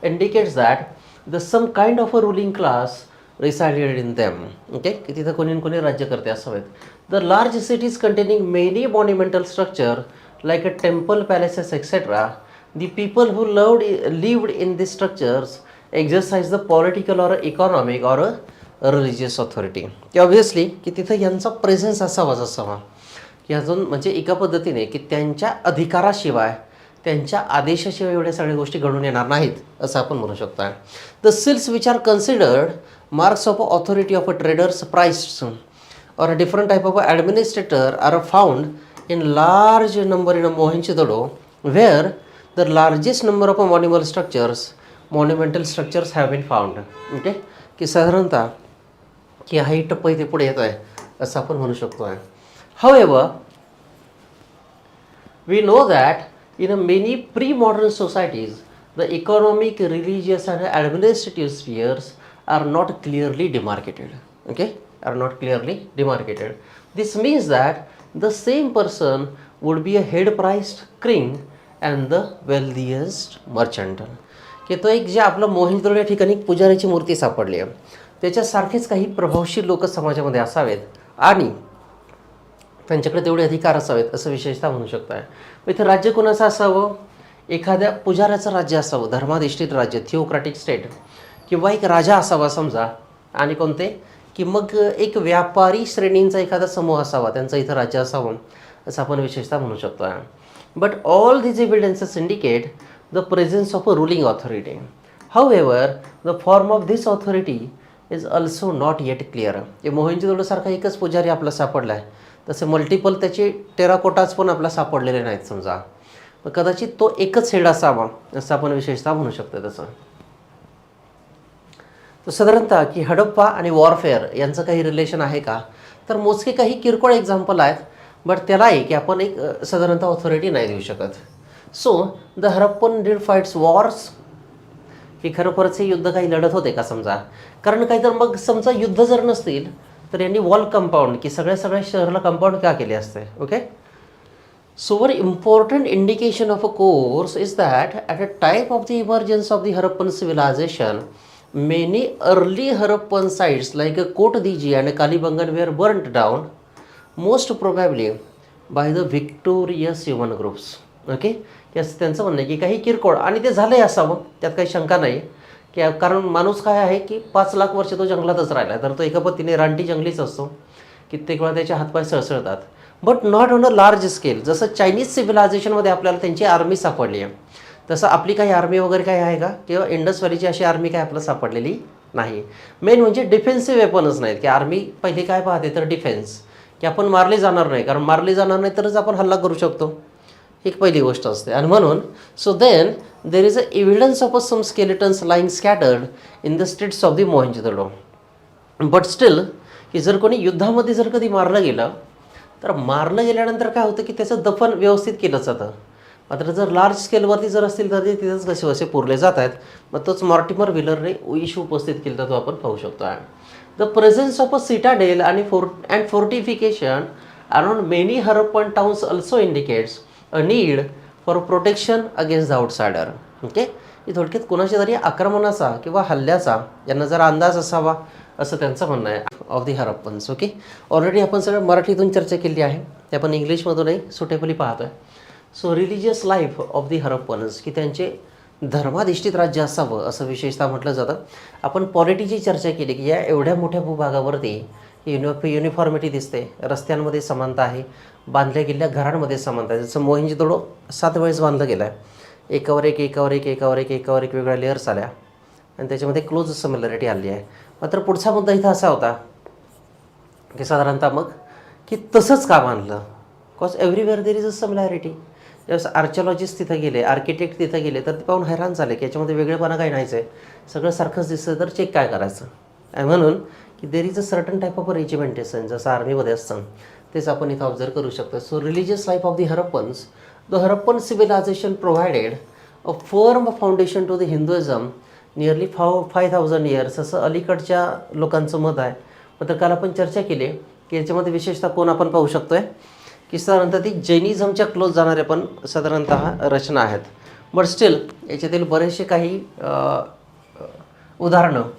indicates that the some kind of a ruling class resided in them. Okay, की तिथं कोणी ना कोणी राज्यकर्ते असावेत. The large cities containing many monumental structure like a temple, palaces, etc. The people who lived in these structures exercise the political or economic or religious authority. की obviously की तिथं यांचा प्रेझेन्स असावाच असावा की अजून म्हणजे एका पद्धतीने की त्यांच्या अधिकाराशिवाय त्यांच्या आदेशाशिवाय एवढ्या सगळ्या गोष्टी घडून येणार नाहीत असं आपण म्हणू शकतो. The seals which are considered marks of authority of a traders priests or a different type of administrator are found in large number in Mohenjodaro where the largest number of monumental structures have been found. Okay, की साधारणतः की हाही टप्पा इथे पुढे येतो आहे असं आपण म्हणू शकतो आहे. However, we know that in many pre-modern societies, the economic, religious, and administrative spheres are not clearly demarcated. Okay, are not clearly demarcated. This means that the same person would be a head-priced king and the wealthiest merchant. की तो एक जे आपलं मोहिंजोदडो या ठिकाणी पुजारीची मूर्ती सापडली आहे त्याच्यासारखेच काही प्रभावशील लोक समाजामध्ये असावेत आणि त्यांच्याकडे तेवढे अधिकार असावेत असं विशेषतः म्हणू शकतो आहे. इथे राज्य कोणाचं असावं, एखाद्या पुजाऱ्याचं राज्य असावं, धर्माधिष्ठित राज्य, थिओक्रेटिक स्टेट, किंवा एक राजा असावा समजा, आणि कोणते की मग एक व्यापारी श्रेणींचा एखादा समूह असावा, त्यांचं इथं राज्य असावं असं आपण विशेषतः म्हणू शकतो आहे. But all these evidences indicate the presence of a ruling authority. However, the form of this authority is also not yet clear. हे मोहेंजोदडोसारखा एकच पुजारी आपला सापडला आहे, तसे मल्टिपल त्याचे टेराकोटाच पण आपला सापडलेले नाहीत समजा. मग कदाचित तो एकच हेड असावा असं आपण विशेषतः म्हणू शकतो. तसं तर साधारणतः की हडप्पा आणि वॉरफेअर यांचं काही रिलेशन आहे का, तर मोजके काही किरकोळ एक्झाम्पल आहेत, बट त्यालाही की आपण एक साधारणतः ऑथॉरिटी नाही देऊ शकत. So the Harappan did fights Wars, की खरोखरच हे युद्ध काही लढत होते का समजा, कारण काही तर मग समजा युद्ध जर नसतील तर यांनी वॉल कंपाऊंड की सगळ्या शहराला कंपाऊंड का केले असते. Okay, so very important indication of a course is that at a time of the emergence of the Harappan civilisation many early Harappan sites like Kotdiji and Kalibangan were burned down most probably by the victorious human groups. Okay, असं त्यांचं म्हणणं आहे की काही किरकोळ, आणि ते झालंही असावं त्यात काही शंका नाही, की कारण माणूस काय आहे की 5 लाख वर्ष तो जंगलातच राहिला, तर तो एका पद्धतीने रानटी जंगलीच असतो, कित्येक वेळा त्याचे हातपाय सळसळतात, but not on a large scale. जसं चायनीज सिव्हिलायझेशनमध्ये आपल्याला त्यांची आर्मी सापडली आहे, तसं आपली काही आर्मी वगैरे काही आहे का, किंवा इंडस व्हॅलीची अशी आर्मी काय आपल्याला सापडलेली नाही. मेन म्हणजे डिफेन्सिव्ह वेपनच नाहीत, की आर्मी पहिले काय पाहते तर डिफेन्स, की आपण मारले जाणार नाही, कारण मारले जाणार नाही तरच आपण हल्ला करू शकतो, एक पहिली गोष्ट असते. आणि म्हणून so then there is a evidence of some skeletons lying scattered in the streets of the Mohenjodaro. But still की जर कोणी युद्धामध्ये जर कधी मारलं गेलं तर मारलं गेल्यानंतर काय होतं की त्याचं दफन व्यवस्थित केलं जातं. मात्र जर लार्ज स्केलवरती जर असतील तर ते तिथंच कसे कसे पुरले जात आहेत. मग तोच मॉर्टिमर व्हीलरने इश्यू उपस्थित केला तो आपण पाहू शकतो आहे. The presence of a citadel आणि fortification around many Harappan towns also indicates a need for protection against the outsider. Okay, की थोडक्यात कोणाच्या तरी आक्रमणाचा किंवा हल्ल्याचा यांना जर अंदाज असावा असं त्यांचं म्हणणं आहे of the Harappans. Okay, already आपण सगळं मराठीतून चर्चा केली आहे, ते आपण इंग्लिशमधूनही सुटेबली पाहतो आहे. So religious life of the Harappans, की त्यांचे धर्माधिष्ठित राज्य असावं असं विशेषतः म्हटलं जातं. आपण पॉलिटीची चर्चा केली की या एवढ्या मोठ्या भूभागावरती युनिफॉर्मिटी दिसते, रस्त्यांमध्ये समानता आहे, बांधल्या गेलेल्या घरांमध्ये समानता आहे. जसं मोहेंजोदडो 7 वेळेस बांधलं गेलं आहे, एकावर एक एकावर एक एकावर एक एकावर एक वेगळ्या लेअर्स आल्या आणि त्याच्यामध्ये क्लोज सिमिलॅरिटी आली आहे. मात्र पुढचा मुद्दा इथं असा होता की साधारणतः मग की तसंच का बांधलं, cause everywhere there is a similarity. ज्यावेळेस आर्किओलॉजिस्ट तिथं गेले, आर्किटेक्ट तिथं गेले तर ते पाहून हैराण झाले की याच्यामध्ये वेगळेपणा काही नाहीच आहे, सगळं सारखंच दिसतं, तर चेक काय करायचं. आणि म्हणून की there is a certain type of regimentation, जसं आर्मीमध्ये असतं तेच आपण इथं ऑब्झर्व करू शकतो. So religious life of the Harappans, the Harappan civilisation provided a firm foundation to the Hinduism nearly 5000 years, असं अलीकडच्या लोकांचं मत आहे. मात्र काल आपण चर्चा केली की याच्यामध्ये विशेषतः कोण आपण पाहू शकतो आहे की साधारणतः ती जैनिझमच्या क्लोज जाणारे पण साधारणतः रचना आहेत. बट स्टील याच्यातील बरेचसे काही उदाहरणं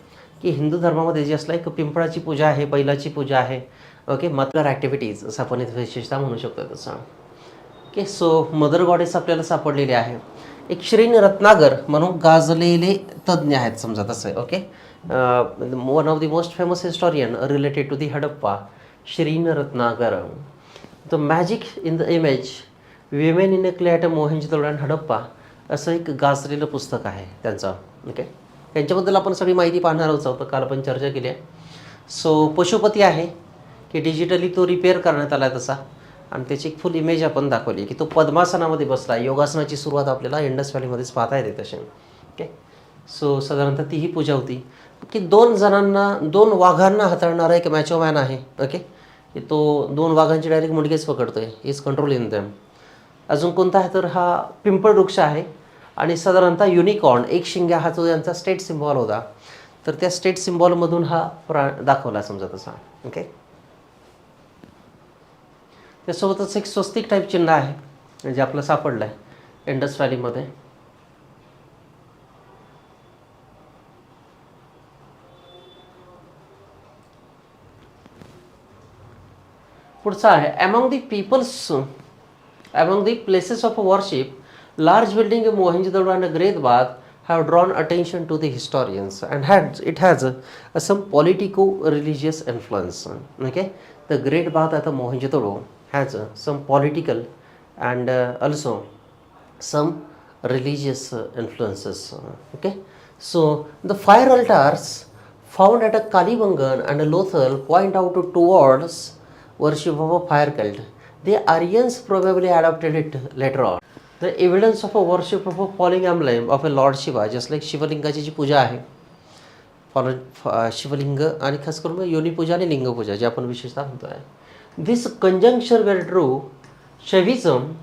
की हिंदू धर्मामध्ये जे असलं एक पिंपळाची पूजा आहे, बैलाची पूजा आहे. ओके, मदर ॲक्टिव्हिटीज असं आपण इथे विशेषतः म्हणू शकतो तसं. ओके, सो मदर गॉडेस आपल्याला सापडलेले आहे. एक श्रीन रत्नागर म्हणून गाजलेले तज्ज्ञ आहेत समजा तसं. Okay, one of the most famous historian related to the Harappa, Shereen Ratnagar. The magic in the image, women in a clay at a Mohenjodaro and Harappa, असं एक गाजलेलं पुस्तक आहे त्यांचं. ओके, त्यांच्याबद्दल आपण सगळी माहिती पाहणार आहोत, काल आपण चर्चा केली आहे. सो पशुपती आहे की डिजिटली तो रिपेअर करण्यात आला तसा, आणि त्याची एक फुल इमेज आपण दाखवली की तो पद्मासनामध्ये बसला. योगासनाची सुरुवात आपल्याला इंडस व्हॅलीमध्येच पाहता येते तसे. ओके, सो साधारणतः ती ही पूजा होती की 2 वाघांना हाताळणारा एक मॅचोमॅन आहे. ओके, की तो 2 वाघांची डायरेक्ट मुंडकेच पकडतोय, इज कंट्रोल इन देम. अजून कोणता आहे तर हा पिंपळ वृक्ष आहे, आणि साधारणतः युनिकॉर्न, एक शिंग्या, हा जो यांचा स्टेट सिम्बॉल होता, तर त्या स्टेट सिम्बॉलमधून हा दाखवला समजा तसा. ओके, त्यासोबतच एक स्वस्तिक टाईप चिन्ह आहे जे आपलं सापडलं आहे इंडस व्हॅलीमध्ये. पुढचा आहे among the places of worship, large building in Mohenjo-daro and a great bath have drawn attention to the historians, and it has some politico-religious influence. Okay, the great bath at the Mohenjo-daro has some political and also some religious influences. Okay, so the fire altars found at a Kalibangan and a Lothal point out towards worship of a fire cult. The Aryans probably adopted it later on. The evidence of a worship of a falling emblem of a Lord Shiva, just like शिवलिंगाची जी पूजा आहे, शिवलिंग आणि खास करून योनिपूजा आणि लिंगपूजा जे आपण विशेषतः म्हणतो आहे. This conjuncture were true, Shaivism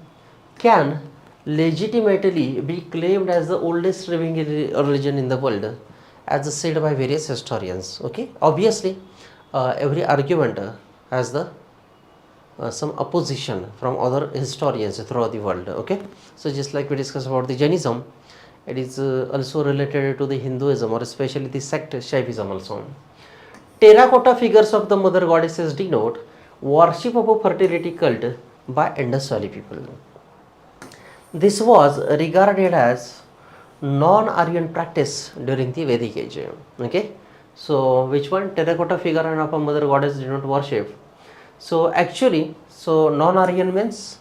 can legitimately be claimed as the oldest living religion in the world, as said by various historians. Okay, obviously every argument has the some opposition from other historians throughout the world. Okay, so just like we discussed about the Jainism, it is also related to the Hinduism, or especially the sect Shaivism also. Terracotta figures of the mother goddesses denote worship of a fertility cult by Indus Valley people. This was regarded as non-Aryan practice during the Vedic age. Okay, so which one? Terracotta figure and of a mother goddess denote worship. So actually, so non-Aryan means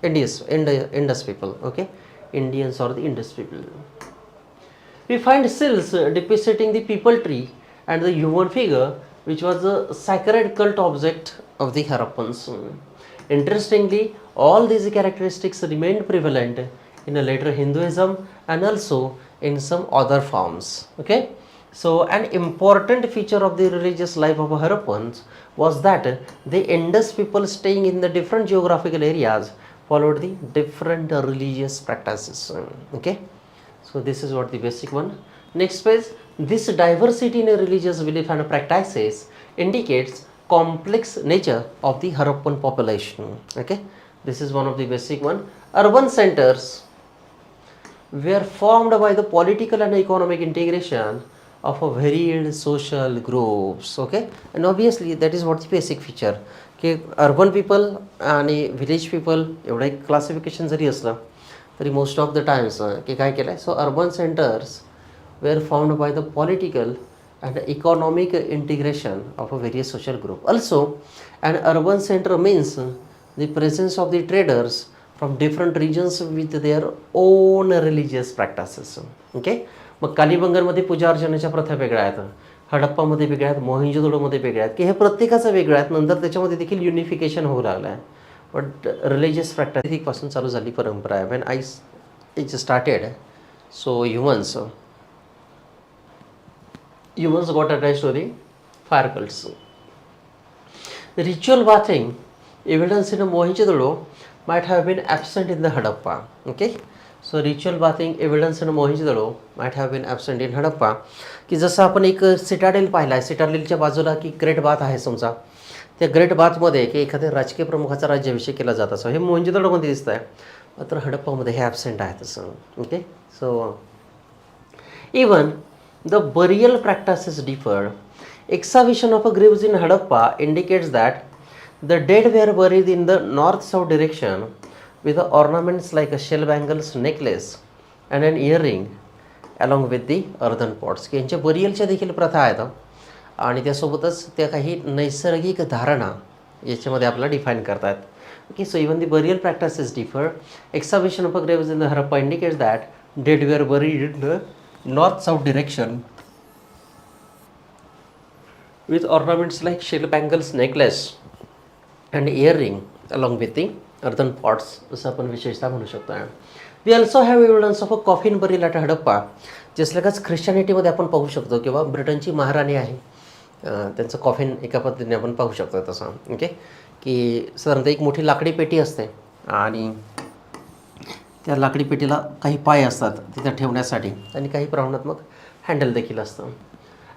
Indus people. Okay, Indians or the Indus people. We find seals depicting the people tree and the human figure which was a sacred cult object of the Harappans. Interestingly, all these characteristics remained prevalent in a later Hinduism and also in some other forms. Okay, so an important feature of the religious life of Harappans was that the Indus people staying in the different geographical areas followed the different religious practices. Okay, so this is what the basic one. Next page, this diversity in religious belief and practices indicates complex nature of the Harappan population. Okay, this is one of the basic one. Urban centers were formed by the political and economic integration of a varied social groups. Okay, and obviously that is what the basic feature की urban people आणि village people एवढं एक classification जरी असलं तरी most of the times की काय केलं आहे. So urban centres were formed by the political and economic integration of a various social group. Also, an urban center means the presence of the traders from different regions with their own religious practices. Okay, मग कालीबंगरमध्ये पूजा अर्चनेच्या प्रथा वेगळ्या आहेत, हडप्पामध्ये वेगळ्या आहेत, मोहिंजोदडोमध्ये वेगळ्या आहेत, की हे प्रत्येकाचं वेगळं आहेत. नंतर त्याच्यामध्ये देखील युनिफिकेशन होऊ लागलं आहे. बट रिलिजियस प्रॅक्टिसपासून चालू झाली परंपरा आहे. Wien it started, so humans got attached to the fire cults. Ritual bathing evidence in a Mohenjo-daro might have been absent in the Harappa. Okay, so ritual bathing evidence in a Mohenjo-daro might have been absent in Harappa. की जसं आपण एक Citadel पाहिला आहे, सिटाडेलच्या बाजूला की great bath आहे समजा, त्या ग्रेट बाथमध्ये की एखाद्या राजकीय प्रमुखाचा राज्याभिषेक केला जात असं हे मोहेंजो-दडोमध्ये दिसत आहे, मात्र हडप्पामध्ये हे ॲबसेंट आहे तसं. Okay, so even the burial practices differed. Excavation of graves in Harappa indicates that the dead were buried in the north-south direction with the ornaments like a shell bangles, necklace and an earring along with the earthen pots. की यांच्या बरियलच्या देखील प्रथा आहेत आणि त्यासोबतच त्या काही नैसर्गिक धारणा याच्यामध्ये आपल्याला डिफाईन करतात. Okay, so even the burial practices differ. Excavation of graves in the Harappa indicates that dead were buried in the north-south direction with ornaments like shell bangles, necklace and earring along with the earthen pots. असं आपण विशेषतः म्हणू शकतो. We also have evidence of a coffin burial at Harappa. जसलकाच ख्रिश्चनिटीमध्ये आपण पाहू शकतो किंवा ब्रिटनची महाराणी आहे त्यांचं कॉफिन एका पद्धतीने आपण पाहू शकतो तसं. ओके, की साधारणतः एक मोठी लाकडी पेटी असते आणि त्या लाकडी पेटीला काही पाय असतात तिथं ठेवण्यासाठी आणि काही प्रमाणात्मक हँडल देखील असतं.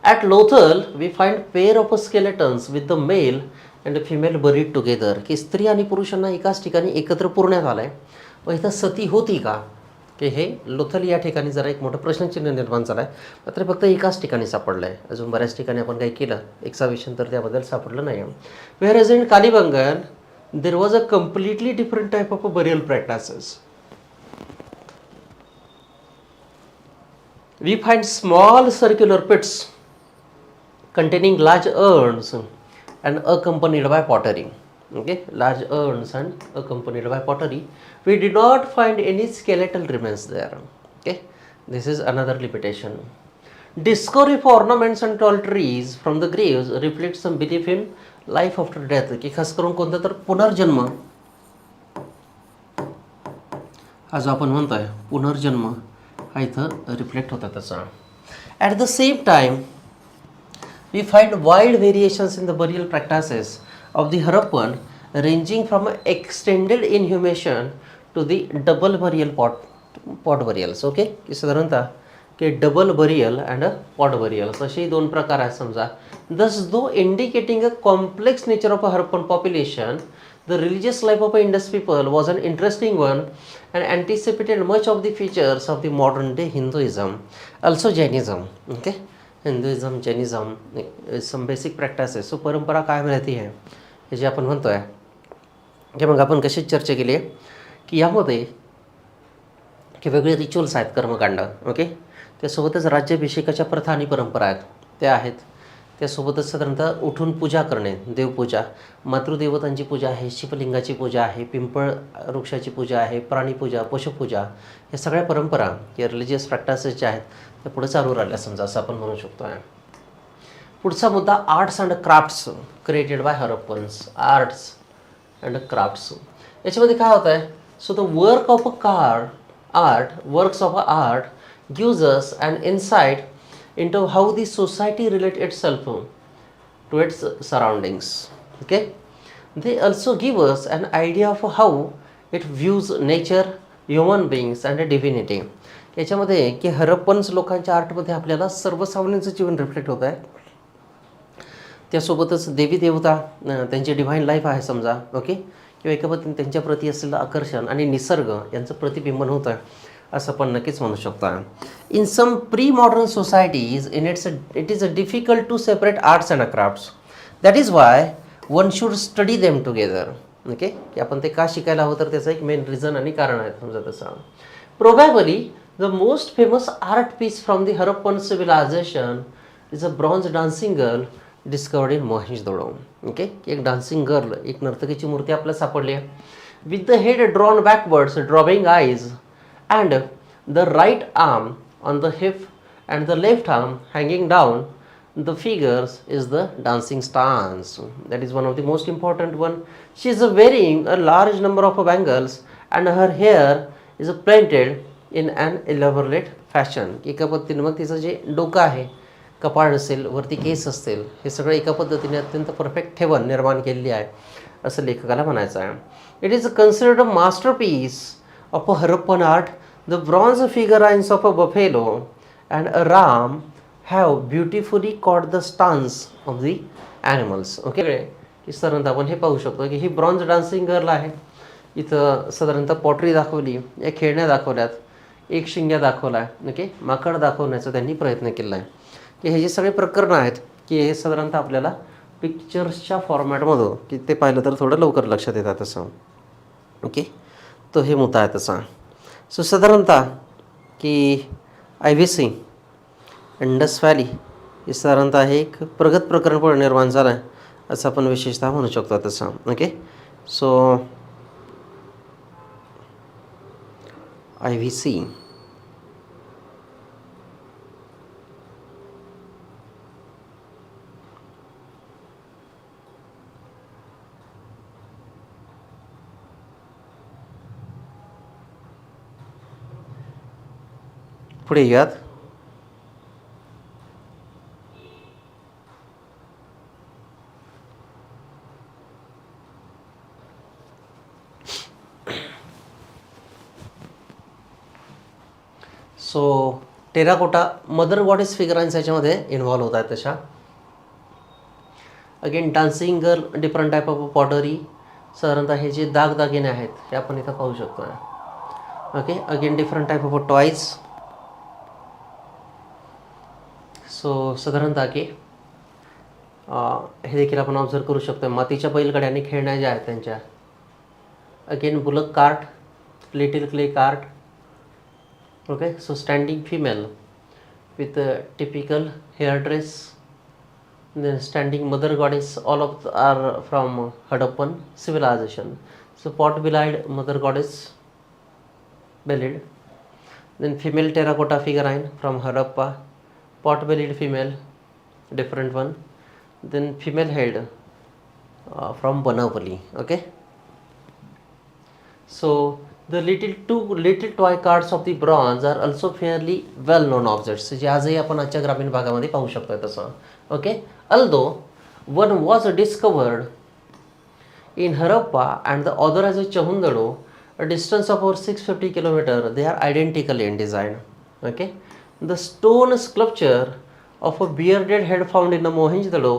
At Lothal we find pair of skeletons with the male and female buried together. की स्त्री आणि पुरुषांना एकाच ठिकाणी एकत्र पुरण्यात आलं आहे. व इथं सती होती का, की हे लोथल या ठिकाणी जरा एक मोठं प्रश्नचिन्ह निर्माण झालं आहे. मात्र फक्त एकाच ठिकाणी सापडलं आहे. अजून बऱ्याच ठिकाणी आपण काही केलं एक्साविशन तर त्याबद्दल सापडलं नाही. Whereas in Kalibangan there was a completely different type of burial practices. We find small circular pits containing large urns and accompanied by pottery. Okay, large urns and accompanied by pottery. We did not find any skeletal remains there. Okay, this is another limitation. Discovery of ornaments and tall trees from the graves reflects some belief in life after death. की खास करून कोणता तर पुनर्जन्म हा जो आपण म्हणतोय पुनर्जन्म हा इथं रिफ्लेक्ट होता तसा. At the same time we find wide variations in the burial practices of the Harappan ranging from extended inhumation to the double burial pot burials. Okay, की साधारणतः की double burial and a pot burials असे दोन प्रकार आहेत समजा. Thus though indicating a complex nature of a Harappan population, the religious life of Indus people was an interesting one and anticipated much of the features of the modern day Hinduism. Also Jainism. Okay, Hinduism, Jainism, some basic practices. So परंपरा काय म्हणते आहे हे जे आपण म्हणतोय की मग आपण कशी चर्चा केली आहे की यामध्ये की वेगळे रिच्युअल्स आहेत, कर्मकांड. ओके, त्यासोबतच राज्याभिषेकाच्या प्रथा आणि परंपरा आहेत त्या आहेत. त्यासोबतच साधारणतः उठून पूजा करणे, देवपूजा, मातृदेवतांची पूजा आहे, शिवलिंगाची पूजा आहे, पिंपळ वृक्षाची पूजा आहे, प्राणीपूजा, पशुपूजा, या सगळ्या परंपरा या रिलिजियस प्रॅक्टिसेस ज्या आहेत त्या पुढे चालू राहिल्या समजा असं आपण म्हणू शकतो. पुढचा मुद्दा arts and crafts created by Harappans. Arts and crafts याच्यामध्ये काय होतं आहे? So the work of works of art gives us an insight into how the society relates itself to its surroundings. Okay, they also give us an idea of how it views nature, human beings and divinity. याच्यामध्ये की Harappans लोकांच्या आर्टमध्ये आपल्याला सर्वसामान्यांचं जीवन reflect होत आहे. त्यासोबतच देवी देवता त्यांची डिव्हाइन लाईफ आहे समजा. ओके, किंवा एका पद्धतीने त्यांच्या प्रती असलेलं आकर्षण आणि निसर्ग यांचं प्रतिबिंबन होतं आहे असं पण नक्कीच म्हणू शकता. In some pre modern societies it is difficult to separate arts and crafts. That is why one should study them together. Okay, की आपण ते का शिकायला हवं तर त्याचं एक मेन रिझन आणि कारण आहे समजा तसं. Probably the most famous art piece from the Harappan civilisation is a bronze dancing girl discovered in Mohenjodaro. Okay, एक डान्सिंग गर्ल, एक नर्तकीची मूर्ती आपल्याला सापडली आहे. With the head drawn backwards, drooping eyes and the right arm on the hip and the left arm hanging down the figures is the dancing stance. That is one of the most important one. She is wearing a large number of bangles and her hair is plaited in an elaborate fashion. एका पद्धतीने मग तिचं जे डोकं आहे, कपाळ असेल, वरती केस असतील, हे सगळं एका पद्धतीने अत्यंत परफेक्ट ठेवण निर्माण केलेली आहे असं लेखकाला म्हणायचं आहे. It is considered a masterpiece of a Harappan art. The bronze figurines of a buffalo and a ram have beautifully caught the stance of the animals. Okay, की साधारणतः आपण हे पाहू शकतो की ही ब्रॉन्झ डान्सिंग गर्ल आहे. इथं साधारणतः पॉटरी दाखवली, या खेळण्या दाखवल्यात, एक शिंग्या दाखवला आहे. ओके, माकड दाखवण्याचा त्यांनी प्रयत्न केला आहे. की हे जे सगळे प्रकरणं आहेत की हे साधारणतः आपल्याला पिक्चर्सच्या फॉर्मॅटमधून की ते पाहिलं तर थोडं लवकर लक्षात येतात तसं. ओके, तो हे मुद्दा आहे तसा. सो साधारणतः की IVC इंडस व्हॅली हे साधारणतः हे एक प्रगत प्रकरण पण निर्माण झालं आहे असं आपण विशेषतः म्हणू शकतो तसं. ओके, सो IVC पुढे यात सो टेराकोटा मदर गॉडेस फिगरांस याच्यामध्ये इन्व्हॉल्व होत आहेत तशा. Again dancing girl, different type of pottery, साधारणतः हे जे दागदागिने आहेत हे आपण इथं पाहू शकतो. Okay, again different type of toys. So साधारणतः की हे देखील आपण ऑब्झर्व करू शकतो. मातीच्या बैलगाड्या आणि खेळण्या ज्या आहेत त्यांच्या. Again bullock cart, little clay cart. Okay, so standing female with typical hair dress. Then standing mother goddess, all of are from Harappan civilisation. So pot bellied mother goddess bellied. Then female terracotta figurine from Harappa, pot-bellied female, different one. Then female head from Banavali. Okay. So the two little toy cards of the bronze are also fairly well known objects. जे आजही आपण आजच्या ग्रामीण भागामध्ये पाहू शकतो तसं. Okay. Although one was discovered in Harappa and the other as a Chahundado, a distance of over 650 kilometers, they are identical in design. Okay, the stone sculpture of a bearded head found in the Mohenjo-daro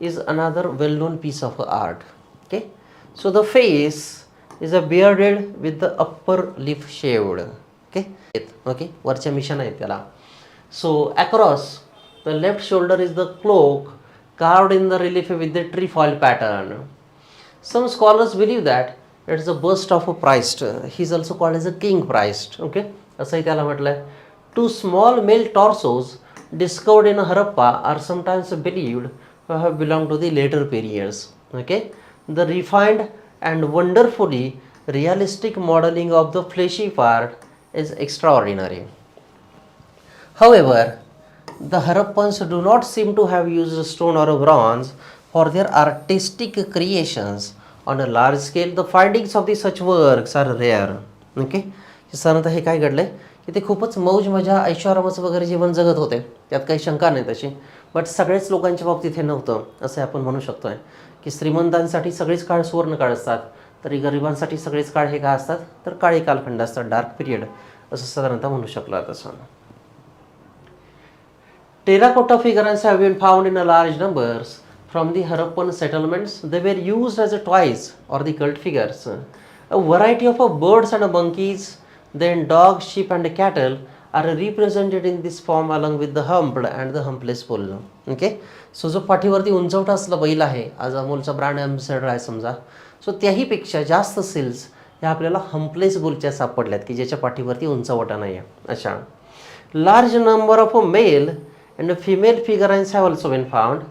is another well-known piece of art. Okay, so the face is a bearded with the upper lip shaved. Okay, वरच्या mission आहेत त्याला. So across the left shoulder is the cloak carved in the relief with the trefoil pattern. Some scholars believe that it's a bust of a Christ. He is also called as a King Christ. Okay, असंही त्याला म्हटलं आहे. Two small male torsos discovered in Harappa are sometimes believed to have belonged to the later periods. Okay, the refined and wonderfully realistic modeling of the fleshy part is extraordinary. However, The Harappans do not seem to have used stone or bronze for their artistic creations. On a large scale, the findings of the such works are rare. Okay, साधारणतः हे काय घडलंय की ते खूपच मौज मजा ऐशोआरामाचं वगैरे जीवन जगत होते, त्यात काही शंका नाही तशी. बट सगळेच लोकांच्या बाबतीत हे नव्हतं असं आपण म्हणू शकतोय की श्रीमंतांसाठी सगळेच काळ सुवर्ण काळ असतात, तरी गरिबांसाठी सगळेच काळ हे काय असतात तर काळे कालखंड असतात, डार्क पिरियड असं साधारणतः म्हणू शकला तसं. Terracotta figurines have been found in a large numbers from the Harappan settlements. They were used as a toys or the cult figures. A variety of birds and monkeys, then dogs, sheep and cattle are represented in this form along with the humped and the humpless bull. Okay, so जो पाठीवरती उंचवटा असला बैल आहे, आज अमोलचा brand ambassador आहे समजा, so त्याहीपेक्षा जास्त सेल्स ह्या आपल्याला हम्पलेस बुलच्या सापडल्यात की ज्याच्या पाठीवरती उंचवटा नाही आहे. अच्छा, large number of male and female figurines have also been found.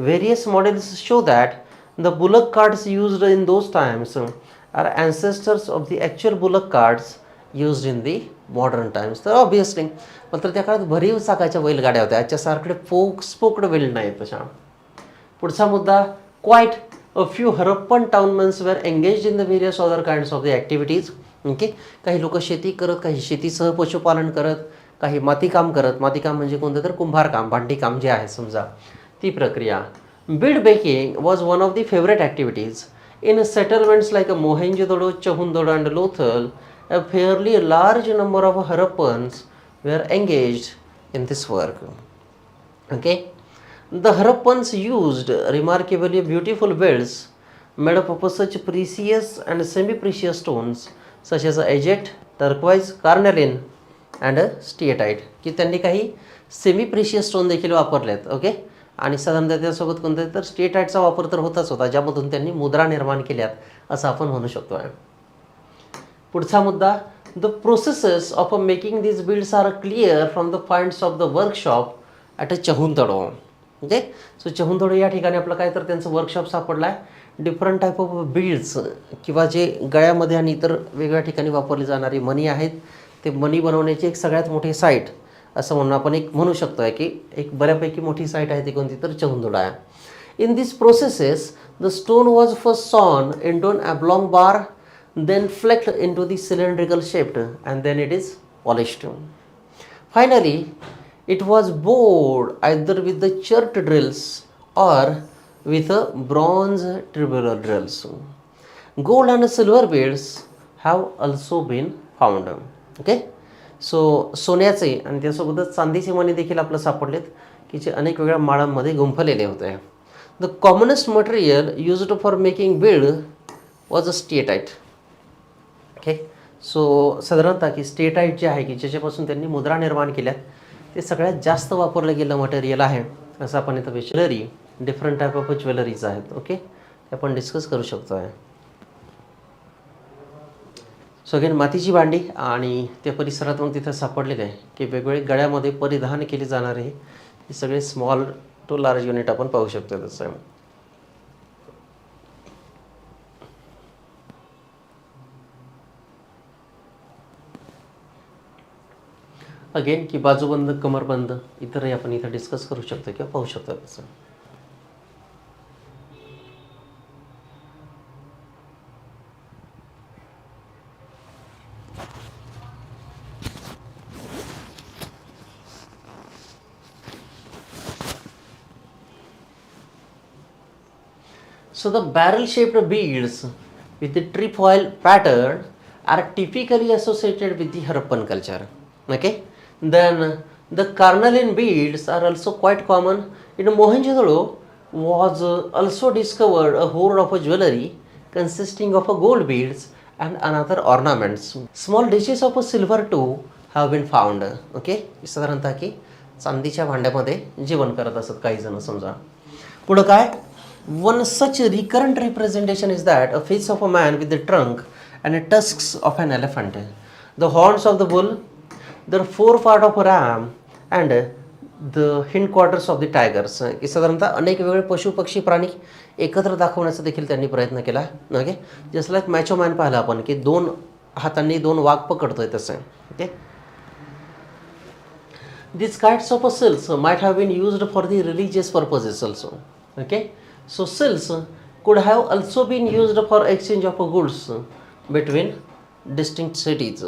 Various models show that the bullock carts used in those times are ancestors of the actual bullock carts used in the modern times. तर obviously मात्र त्या काळात भरीव चाकाच्या बैलगाड्या होत्या, आजच्यासारखे spoked wheel नाही तशा. पुढचा मुद्दा, quiet a few Harappan townmen were engaged in the various other kinds of the activities. Okay, काही लोक शेती करत, काही शेतीसह पशुपालन करत, काही मातीकाम करत. मातीकाम म्हणजे कोणतं तर कुंभारकाम, भांडीकाम जे आहे समजा ती प्रक्रिया. Bead making was one of the favourite activities in settlements like Mohenjodaro, Chanhudaro and Lothal. A fairly large number of Harappans were engaged in this work. Okay, the Harappans used remarkably beautiful belts made up of such precious and semi precious stones such as agate, turquoise, carnelian and steatite. की त्यांनी काही semi precious stone देखील वापरलेत. Okay, आणि साधारणतः त्यासोबत कोणतं तर स्टिएटाईटचा वापर तर होताच होता, ज्यामधून त्यांनी मुद्रा निर्माण केल्यात असं आपण म्हणू शकतो आहे. पुढचा मुद्दा, the processes of making these beads are clear from the finds of the workshop at a Chanhudaro. Okay, so Chanhudaro या ठिकाणी आपलं काय तर त्यांचं वर्कशॉप सापडलं आहे. डिफरंट टाईप ऑफ बिल्ड्स किंवा जे गळ्यामध्ये आणि इतर वेगळ्या ठिकाणी वापरली जाणारी मणी आहेत, ते मनी बनवण्याची एक सगळ्यात मोठी साईट असं म्हणून आपण एक म्हणू शकतो आहे की एक बऱ्यापैकी मोठी साईट आहे ती कोणती तर चहुंदडा आहे. In this processes the stone was first sawn into an oblong bar, then flaked into the cylindrical shaped and then it is polished. Finally it was bored either with the chert drills or with a bronze tubular drills. Gold and silver beads have also been found. Okay, so सोन्याचे आणि त्यासोबतच चांदीचे मणी देखील आपलं सापडलेत की जे अनेक वेगळ्या माळांमध्ये गुंफलेले होते. The commonest material used for making bead was a steatite. Okay, so साधारणतः की स्टिएटाईट जे आहे की ज्याच्यापासून त्यांनी मुद्रा निर्माण केल्यात ते सगळ्यात जास्त वापरलं गेलं मटेरियल आहे असं आपण इथं jewellery, different type of jewelleries आहेत. ओके, ते आपण डिस्कस करू शकतो आहे. सो अगेन मातीची भांडी आणि त्या परिसरात मग तिथं सापडलेलं आहे की वेगवेगळे गळ्यामध्ये परिधान केले जाणारे हे सगळे स्मॉल टू लार्ज युनिट आपण पाहू शकतो तसं. अगेन की बाजूबंद, कमरबंद इतरही आपण इथं डिस्कस करू शकतो किंवा पाहू शकतो तसं. So the barrel-shaped beads with the trefoil pattern are typically associated with the Harappan culture. Okay, then the carnelian beads are also quite common. In Mohenjo-daro was also discovered a hoard of a jewelry consisting of a gold beads and another ornaments. Small dishes of a silver too have been found. Okay, साधारणतः की चांदीच्या भांड्यामध्ये जेवण करत असत काही जण समजा. पुढं काय, one such recurrent representation is that a face of a man with the trunk and the tusks of an elephant, the horns of the bull, the forepart of a ram and the hindquarters of the tigers. की साधारणतः अनेक वेगळे पशु पक्षी प्राणी एकत्र दाखवण्याचा देखील त्यांनी प्रयत्न केला. ओके, जस्ट लाईक मॅचो मॅन पाहिलं आपण की दोन हातांनी दोन वाघ पकडतोय तसं. Okay, these kinds of silks might have been used for the religious purposes also. Okay, so silks could have also been used for exchange of goods between distinct cities.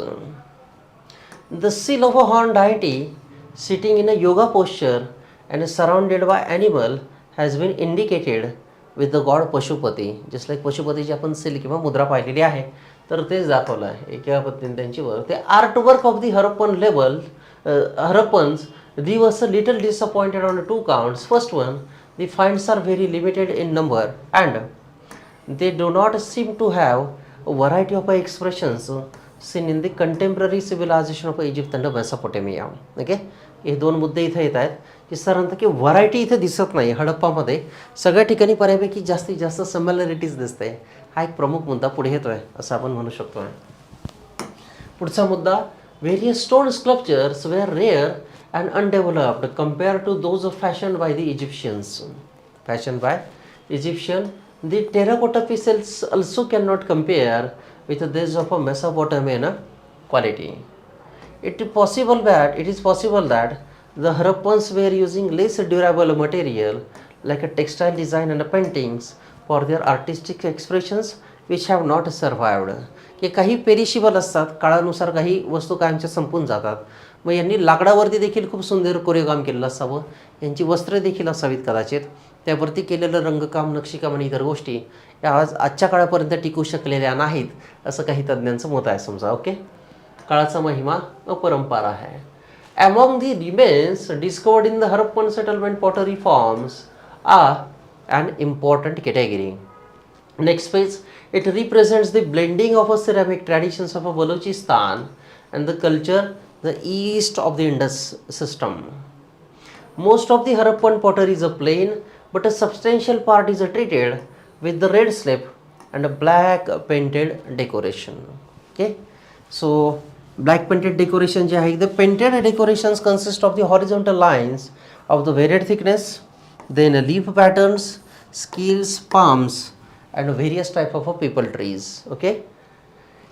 The seal of a horned deity sitting in a yoga posture and surrounded by animal has been indicated with the god Pashupati. Just like पशुपतीची आपण seal किंवा मुद्रा पाहिलेली आहे, तर तेच दाखवलं आहे एका पद्धतीने त्यांची वर. ते artwork of the Harappan level Harappans, they was a little disappointed on two counts. First one, the finds are very limited in number and they do not seem to have a variety of expressions seen in the contemporary civilization of Egypt and Mesopotamia. Okay, हे दोन मुद्दे इथे येत आहेत की सरांत की variety इथे दिसत नाही. हडप्पामध्ये सगळ्या ठिकाणी बऱ्यापैकी जास्तीत जास्त सिमिलॅरिटीज दिसते. हा एक प्रमुख मुद्दा पुढे येतोय असं आपण म्हणू शकतो. पुढचा मुद्दा, various stone sculptures were rare and undeveloped compared to those fashioned by the Egyptians. Fashioned by Egyptian, the terracotta pieces also cannot compare with those of a Mesopotamian quality. It is possible that the Harappans were using less durable material like a textile design and paintings for their artistic expressions which have not survived. की काही perishable असतात, काळानुसार काही वस्तू कायमच्या संपून जातात. मग यांनी लाकडावरती देखील खूप सुंदर कोरीवकाम केलेलं असावं, यांची वस्त्रे देखील असावीत कदाचित, त्यावरती केलेलं रंगकाम, नक्षीकाम आणि इतर गोष्टी या आजच्या काळापर्यंत टिकू शकलेल्या नाहीत असं काही तज्ज्ञांचं मत आहे समजा. ओके, काळाचा महिमा अपरंपार आहे. Among the remains discovered in the Harappan settlement pottery forms are an important category. Next page, it represents the blending of a ceramic traditions of a Balochistan and the culture the east of the Indus system. Most of the Harappan pottery is a plain, but a substantial part is treated with the red slip and a black painted decoration. Okay, so black painted decoration जे आहे, the painted decorations consist of the horizontal lines of the varied thickness, then leaf patterns, scales, palms and various type of people trees. Okay,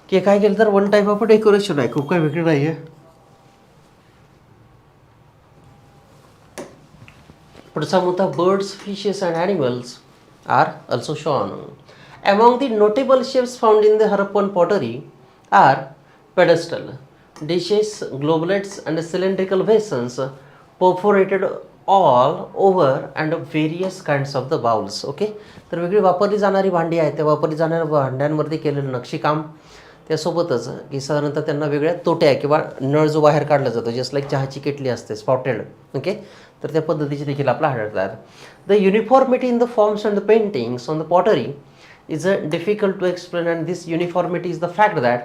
की काय केलं तर one type of decoration आहे, खूप काय वेगळं नाही आहे. पुढचा मुद्दा, birds, fishes and animals are also shown. Among the notable shapes found in the Harappan pottery are pedestal dishes, globulets and cylindrical basins perforated all over and various kinds of the bowls. Okay, तर वेगळी वापरली जाणारी भांडी आहेत, त्या वापरली जाणाऱ्या भांड्यांवरती केलेलं नक्षीकाम, त्यासोबतच की साधारणतः त्यांना वेगळ्या तोट्या किंवा नळ जो बाहेर काढला जातो, जस्ट लाईक चहाची केटली असते स्पॉटेड. ओके, तर त्या पद्धतीचे देखील आपला आढळतात. The uniformity in the forms and the paintings on the pottery is difficult to explain and this uniformity is the fact that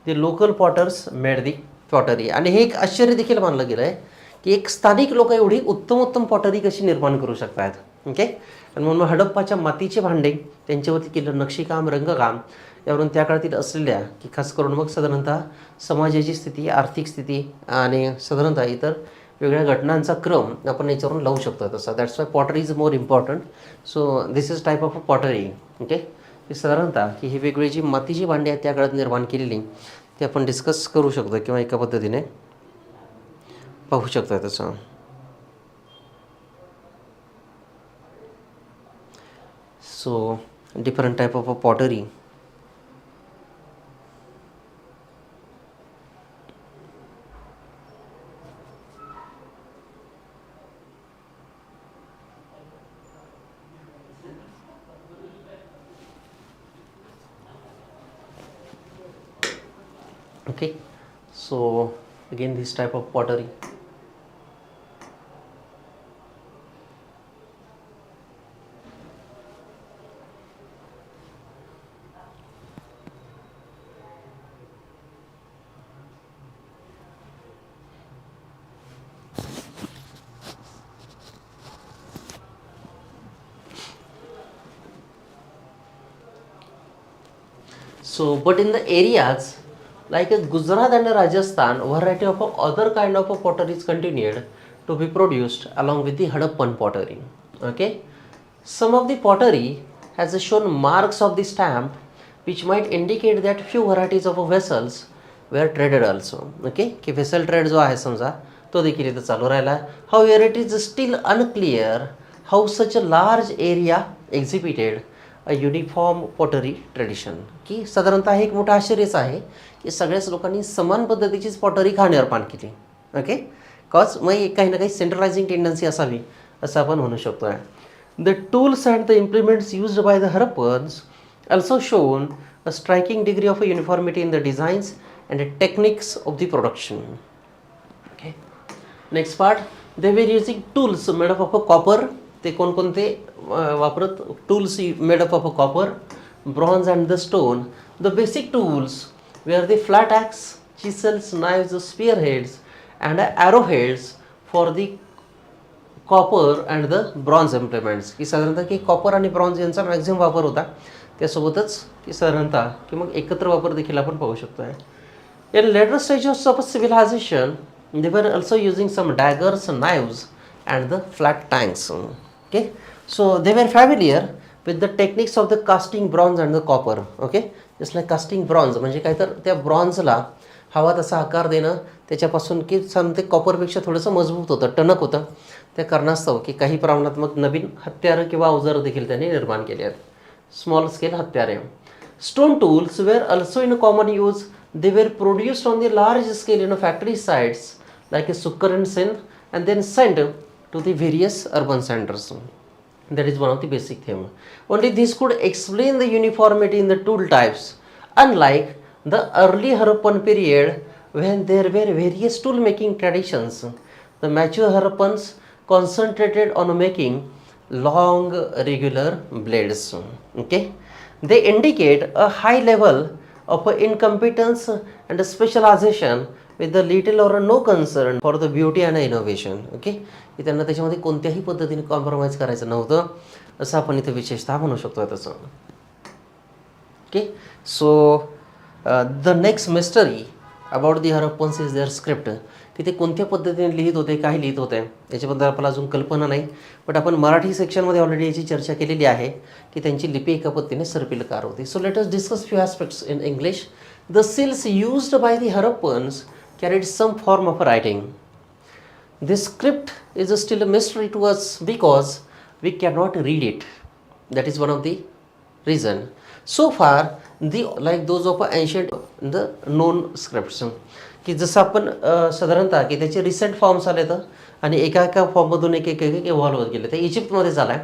the local potters made the pottery. आणि हे एक आश्चर्य देखील मानलं गेलं आहे की एक स्थानिक लोक एवढी उत्तम पॉटरी कशी निर्माण करू शकतात. ओके, आणि म्हणून हडप्पाच्या मातीचे भांडे, त्यांच्यावरती केलेलं नक्षीकाम, रंगकाम, यावरून त्या काळातील असलेल्या की खास करून मग साधारणतः समाजाची स्थिती, आर्थिक स्थिती आणि साधारणतः इतर वेगळ्या घटनांचा क्रम आपण याच्यावरून लावू शकतो तसा. That's why pottery is more important. So this is type of a pottery. Okay, साधारणतः की ही वेगळी जी मातीची भांडी आहेत त्या काळात निर्माण केलेली ते आपण डिस्कस करू शकतो किंवा एका पद्धतीने पाहू शकतो तसं. So different type of a pottery. Okay, so again this type of pottery. So, but in the areas like Gujarat and Rajasthan, variety of other kind of pottery is continued to be produced along with the Harappan pottery. Okay, some of the pottery has shown marks of the stamp which might indicate that few varieties of vessels were traded also. Okay, की vessel trade जो आहे समजा तो देखील इथं चालू राहिला. However it is still unclear how such a large area exhibited a uniform pottery tradition. की साधारणतः हे एक मोठं आश्चर्यच आहे की सगळ्याच लोकांनी समान पद्धतीचीच पॉटरी का निर्माण केली. ओके, कॉज मग काही ना काही सेंट्रलायझिंग टेंडन्सी असावी असं आपण म्हणू शकतो आहे. The tools and the implements used by the Harappans also shown a striking degree of uniformity in the designs and the techniques of the production. Okay. Next part, they were using tools made up of a copper. ते कोणकोणते वापरत tools made up of a copper, bronze and the stone. The basic tools were the flat axe, chisels, knives, spearheads and arrowheads for the copper and the bronze implements. की साधारणतः की copper आणि bronze यांचा maximum वापर होता. त्यासोबतच की साधारणतः की मग एकत्र वापर देखील आपण पाहू शकतो आहे. In later stages of civilisation they were also using some daggers, knives and the flat tanks. Okay, so they were familiar with the techniques of the casting bronze and the copper. Okay, just like casting bronze म्हणजे काय तर त्या ब्रॉन्झला हवा तसा आकार देणं, त्याच्यापासून की ते कॉपरपेक्षा थोडंसं मजबूत होतं, टणक होतं. त्या कारणास्तव की काही प्रमाणात मग नवीन हत्यारं किंवा अवजारं देखील त्यांनी निर्माण केली आहेत, स्मॉल स्केल हत्यारे. Stone tools were also in common use. They were produced on the large scale in factory sites like Sukkur and Sindh and then send to the various urban centres. That is one of the basic theme. Only this could explain the uniformity in the tool types, unlike the early Harappan period when there were various tool making traditions. The mature Harappans concentrated on making long regular blades. Okay, they indicate a high level of incompetence and specialization with the little or no concern for the beauty and innovation. Okay, की त्यांना त्याच्यामध्ये कोणत्याही पद्धतीने compromise करायचं नव्हतं असं आपण इथे विशेषतः म्हणू शकतो तसं. Okay, so the next mystery about the Harappans is their script. की ते कोणत्या पद्धतीने लिहित होते, काय लिहित होते याच्याबद्दल आपल्याला अजून कल्पना नाही. बट आपण मराठी सेक्शनमध्ये ऑलरेडी याची चर्चा केलेली आहे की त्यांची लिपी एका पद्धतीने सर्पिलकार होती. So let us discuss few aspects in English. The seals used by the Harappans carried some form of writing. This script is still a mystery to us because we cannot read it. That is one of the reason. So far, like those of ancient the known scripts. की जसं आपण साधारणतः की त्याचे recent forms आले तर आणि एका फॉर्ममधून एक इव्हॉल्व होत गेले. ते इजिप्तमध्ये झालं आहे.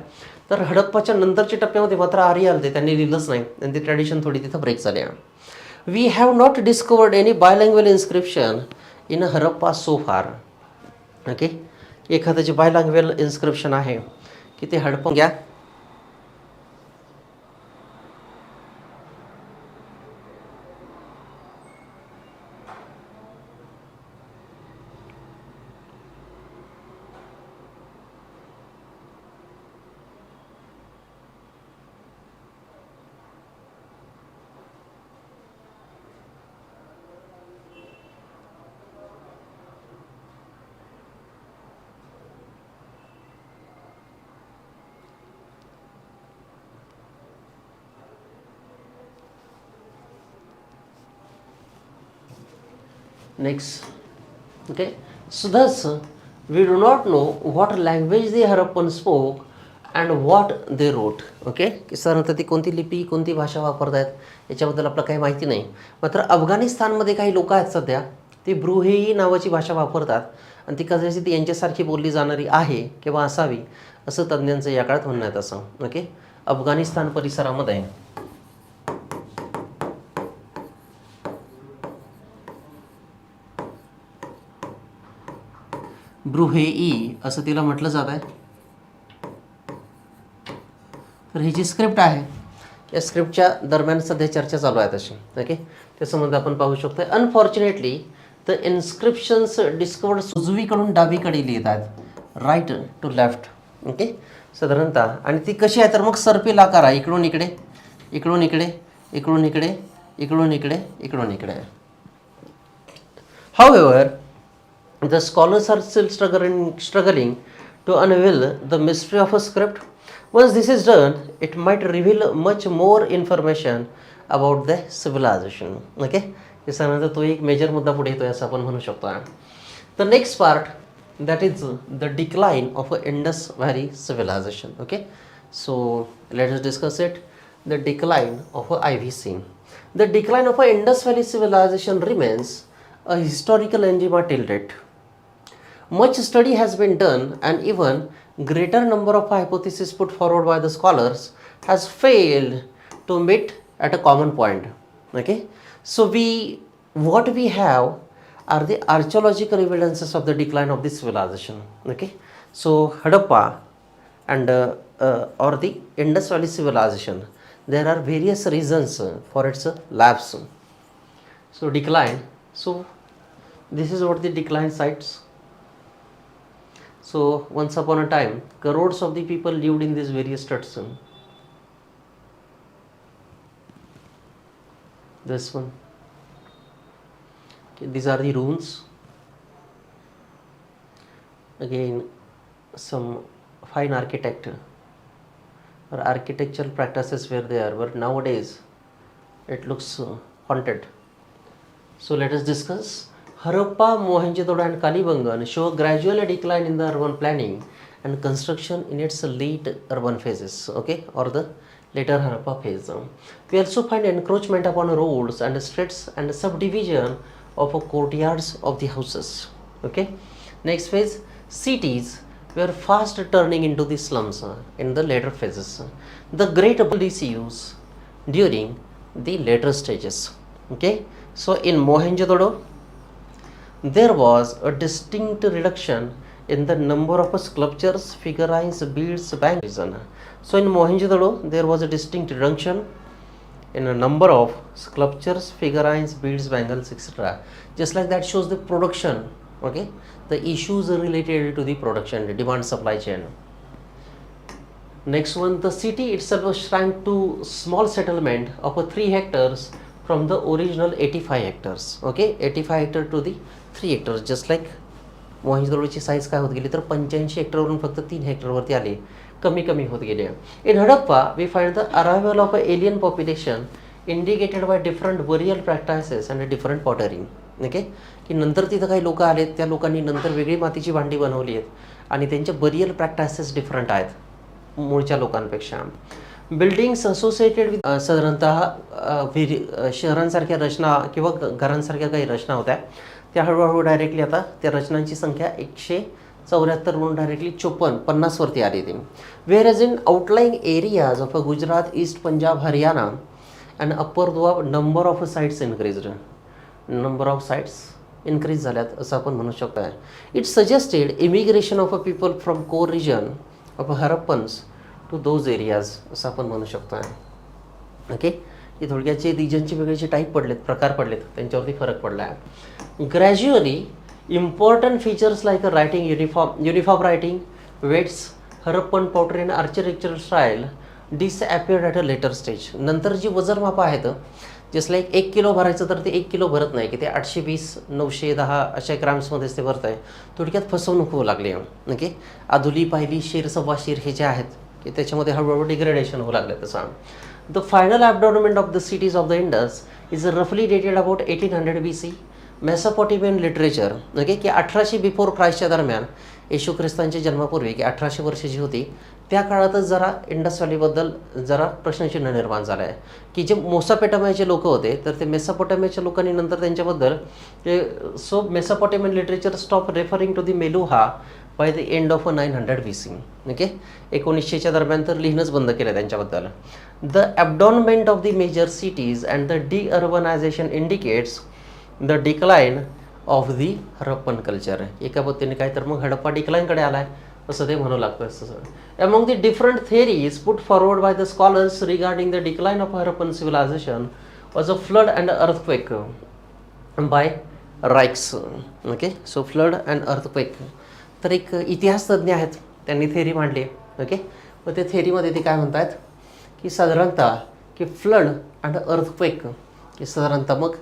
तर हडप्पाच्या नंतरच्या टप्प्यामध्ये मात्र आर्य आले, त्यांनी लिहिलंच नाही आणि ती ट्रॅडिशन थोडी तिथं ब्रेक झाली आहे. We have not discovered any bilingual inscription in Harappa so far. Okay, एखादं जे बायलँग्वेल इन्स्क्रिप्शन आहे की ते हडपन घ्या. Next, okay, so thus we do not know what language the Harappan spoke and what they wrote. Okay, की साधारणतः ती कोणती लिपी, कोणती भाषा वापरत आहेत याच्याबद्दल आपल्याला काही माहिती नाही. मात्र अफगाणिस्तानमध्ये काही लोक आहेत सध्या, ती ब्रुहेई नावाची भाषा वापरतात आणि ती कदाचित यांच्यासारखी बोलली जाणारी आहे किंवा असावी असं तज्ज्ञांचं या काळात म्हणणं आहे तसं. ओके, अफगाणिस्तान परिसरामध्ये ब्रुहेई असं तिला म्हटलं जात आहे. तर ही जी स्क्रिप्ट आहे या स्क्रिप्टच्या दरम्यान सध्या चर्चा चालू आहे तशी. ओके, त्यासंबंधी आपण पाहू शकतो. अनफॉर्च्युनेटली द इन्स्क्रिप्शन्स डिस्कवर्ड उजवीकडून डावीकडे लिहित आहेत, राईट टू लेफ्ट. ओके, साधारणतः आणि ती कशी आहे तर मग सर्पिल आकार आहे, इकडून इकडे, इकडून इकडे, इकडून इकडे, इकडून इकडे, इकडून इकडे. However, the scholars are still struggling to unveil the mystery of a script. Once this is done, it might reveal much more information about the civilization. Okay, याच्यानंतर तो एक मेजर मुद्दा पुढे येतोय असं आपण म्हणू शकतो. The next part that is the decline of a Indus Valley civilization. Okay, so let us discuss it. The decline of a IVC. The decline of a Indus Valley civilization remains a historical enigma till date. Much study has been done, and even greater number of hypotheses put forward by the scholars has failed to meet at a common point. Okay, so what we have are the archaeological evidences of the decline of this civilization. Okay, so Harappa and or the Indus Valley civilization, there are various reasons for its lapse. So decline, so this is what the decline sites. So once upon a time, crores of the people lived in these various states. This one. Okay, these are the ruins. Again, some fine architecture or architectural practices were there, but nowadays it looks haunted. So let us discuss. Harappa, Mohenjo-daro and Kalibangan show a gradual decline in the urban planning and construction in its late urban phases, okay, or the later Harappa phase. We also find encroachment upon roads and streets and subdivision of courtyards of the houses. Okay, next phase, cities were fast turning into the slums in the later phases. The great disuse during the later stages. Okay, so in Mohenjo-daro there was a distinct reduction in the number of sculptures, figurines, beads, bangles. So in Mohenjo-daro there was a distinct reduction in a number of sculptures, figurines, beads, bangles, etc. Just like that shows the production, okay, the issues related to the production, the demand supply chain. Next one, the city itself was shrunk to small settlement of 3 hectares from the original 85 hectares. Okay, 85 hectare to the 3 hectares. Just like मोहेंजोदड़ोची size काय होत गेली तर 85 हेक्टरवरून फक्त 3 हेक्टरवरती आले, कमी कमी होत गेले. In Harappa we find the arrival of alien population indicated by different burial practices and different pottery. Okay, की नंतर तिथं काही लोक आलेत, त्या लोकांनी नंतर वेगळी मातीची भांडी बनवली आहेत आणि त्यांचे बरियल प्रॅक्टिसेस डिफरंट आहेत मूळच्या लोकांपेक्षा. बिल्डिंग्स असोसिएटेड विथ साधारणतः शहरांसारख्या रचना किंवा घरांसारख्या काही रचना होत्या, त्या हळूहळू डायरेक्टली आता त्या रचनांची संख्या 174 वरून डायरेक्टली 50 वरती आली ती. Whereas in outlying areas of Gujarat, east Punjab, Haryana and upper Goa number of sites increased. Number of sites increase झाल्यात असं आपण म्हणू शकतो. It suggested immigration of a people from core region of Harappans to those areas असं आपण म्हणू शकतो. ओके, की थोडक्याचे रिजनचे वेगळेचे टाईप पडलेत, प्रकार पडलेत, त्यांच्यावरती फरक पडला आहे. Gradually, important features like uniform writing, weights, Harappan pottery and architectural style disappeared at a later stage. नंतर जी वजनमाप आहेत, जस्ट लाईक 1 किलो भरायचं तर ते 1 किलो भरत नाही, की ते 820, 910 अशा ग्राम्समध्येच ते भरत आहे. थोडक्यात फसवणूक होऊ लागली. ओके, अधुली, पाहिली, शीर, सव्वा शीर हे जे आहेत की त्याच्यामध्ये हळूहळू डिग्रेडेशन होऊ लागलं तसं. The final abandonment of the cities of the Indus is roughly dated about 1800 BC. Mesopotamian literature, okay, की 1800 बिफोर क्राईस्टच्या दरम्यान, येशू ख्रिस्तांच्या जन्मापूर्वी, की 1800 वर्ष जी होती त्या काळातच जरा इंडस व्हॅलीबद्दल जरा प्रश्नचिन्ह निर्माण झालं आहे. की जे मेसोपोटेमियाचे लोक होते तर ते मेसोपोटेमियाच्या लोकांनी नंतर त्यांच्याबद्दल so Mesopotamian literature stop referring to the Meluhha by the end of 900 BC. Okay, 1900च्या दरम्यान तर लिहिणंच बंद केलं त्यांच्याबद्दल. The abandonment of the major cities and the deurbanisation indicates the decline of the Harappan culture. एका पद्धतीने काय तर मग हडप्पा डिक्लाइनकडे आलाय असं ते म्हणू लागतं. Among the different theories put forward by the scholars regarding the decline of Harappan civilisation was a flood and earthquake by Raikes. Okay, so flood and earthquake. तर एक इतिहास तज्ज्ञ आहेत, त्यांनी थिअरी मांडली. ओके, मग त्या थिअरीमध्ये ते काय म्हणतात की साधारणतः की फ्लड अँड अर्थक्वेक, की साधारणतः मग